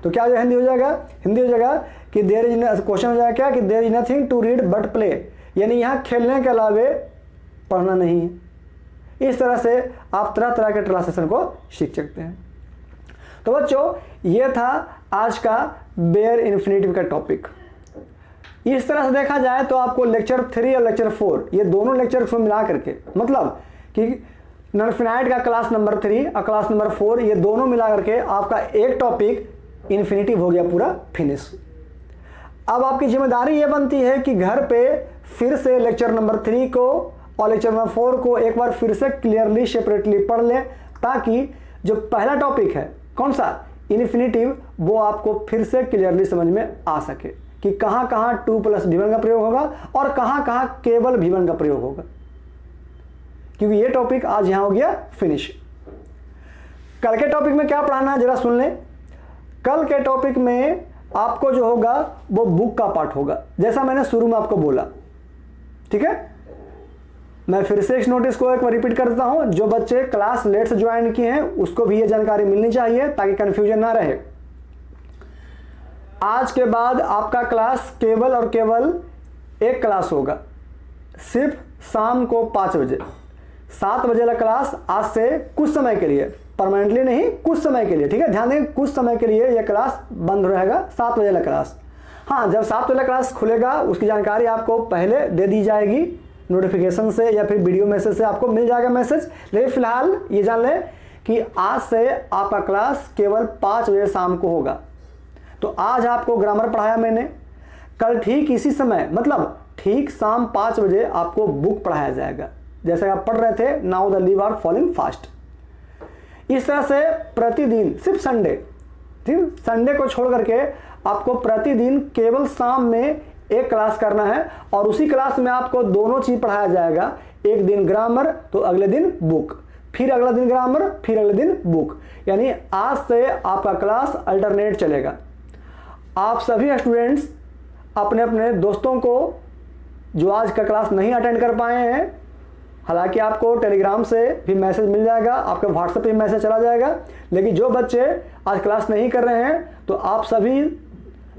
तो क्या जो हिंदी हो जाएगा? हिंदी हो जाएगा कि देयर इज, क्वेश्चन हो जाएगा क्या कि there is nothing to read but play, यानी यहाँ खेलने के अलावे पढ़ना नहीं है। इस तरह से आप तरह तरह के ट्रांसलेशन को सीख सकते हैं। तो बच्चों, ये था आज का बेयर इन्फिनेटिव का टॉपिक। इस तरह से देखा जाए तो आपको लेक्चर 3 और लेक्चर 4, ये दोनों लेक्चर को मिला करके, मतलब कि नॉन इनफिनाइट का क्लास नंबर 3 और क्लास नंबर 4, ये दोनों मिला करके आपका एक टॉपिक इन्फिनेटिव हो गया पूरा फिनिश। अब आपकी जिम्मेदारी ये बनती है कि घर पे फिर से लेक्चर नंबर 3 को और लेक्चर नंबर 4 को एक बार फिर से क्लियरली सेपरेटली पढ़ लें, ताकि जो पहला टॉपिक है कौन सा इन्फिनेटिव, वो आपको फिर से क्लियरली समझ में आ सके कि कहाँ कहाँ 2 + भी1 का प्रयोग होगा और कहाँ कहाँ केवल भी1 का प्रयोग होगा। क्योंकि ये टॉपिक आज यहाँ हो गया फिनिश। कल के टॉपिक में क्या पढ़ाना है जरा सुन लें। कल के टॉपिक में आपको जो होगा वो बुक का पार्ट होगा, जैसा मैंने शुरू में आपको बोला, ठीक है। मैं फिर से इस नोटिस को एक बार रिपीट कर देता हूं, जो बच्चे क्लास लेट से ज्वाइन किए हैं उसको भी ये जानकारी मिलनी चाहिए ताकि कंफ्यूजन ना रहे। आज के बाद आपका क्लास केवल और केवल एक क्लास होगा, सिर्फ शाम को 5 बजे। 7 बजे वाला क्लास आज से कुछ समय के लिए, परमानेंटली नहीं, कुछ समय के लिए, ठीक है, ध्यान दें, कुछ समय के लिए यह क्लास बंद रहेगा, 7 बजे वाला क्लास। हाँ, जब 7 बजे क्लास खुलेगा उसकी जानकारी आपको पहले दे दी जाएगी, नोटिफिकेशन से या फिर वीडियो मैसेज से आपको मिल जाएगा मैसेज। लेकिन फिलहाल ये जान लें कि आज से आपका क्लास केवल 5 बजे शाम को होगा। तो आज आपको ग्रामर पढ़ाया मैंने, कल ठीक इसी समय मतलब ठीक शाम 5 बजे आपको बुक पढ़ाया जाएगा, जैसे आप पढ़ रहे थे, now the leave are falling fast. इस तरह से प्रतिदिन, सिर्फ संडे, ठीक, संडे को छोड़ करके आपको प्रतिदिन केवल शाम में एक क्लास करना है और उसी क्लास में आपको दोनों चीज पढ़ाया जाएगा। एक दिन ग्रामर तो अगले दिन बुक, फिर अगला दिन ग्रामर, फिर अगले दिन बुक, यानी आज से आपका क्लास अल्टरनेट चलेगा। आप सभी स्टूडेंट्स अपने अपने दोस्तों को जो आज का क्लास नहीं अटेंड कर पाए हैं, हालांकि आपको टेलीग्राम से भी मैसेज मिल जाएगा, आपके व्हाट्सएप पे मैसेज चला जाएगा, लेकिन जो बच्चे आज क्लास नहीं कर रहे हैं तो आप सभी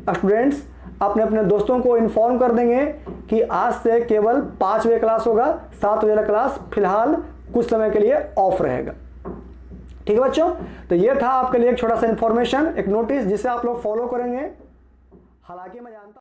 स्टूडेंट्स अपने अपने दोस्तों को इन्फॉर्म कर देंगे कि आज से केवल 5 बजे क्लास होगा, 7 बजे क्लास फिलहाल कुछ समय के लिए ऑफ रहेगा। ठीक है बच्चों, तो ये था आपके लिए एक छोटा सा इंफॉर्मेशन, एक नोटिस जिसे आप लोग फॉलो करेंगे। हालांकि मैं जानता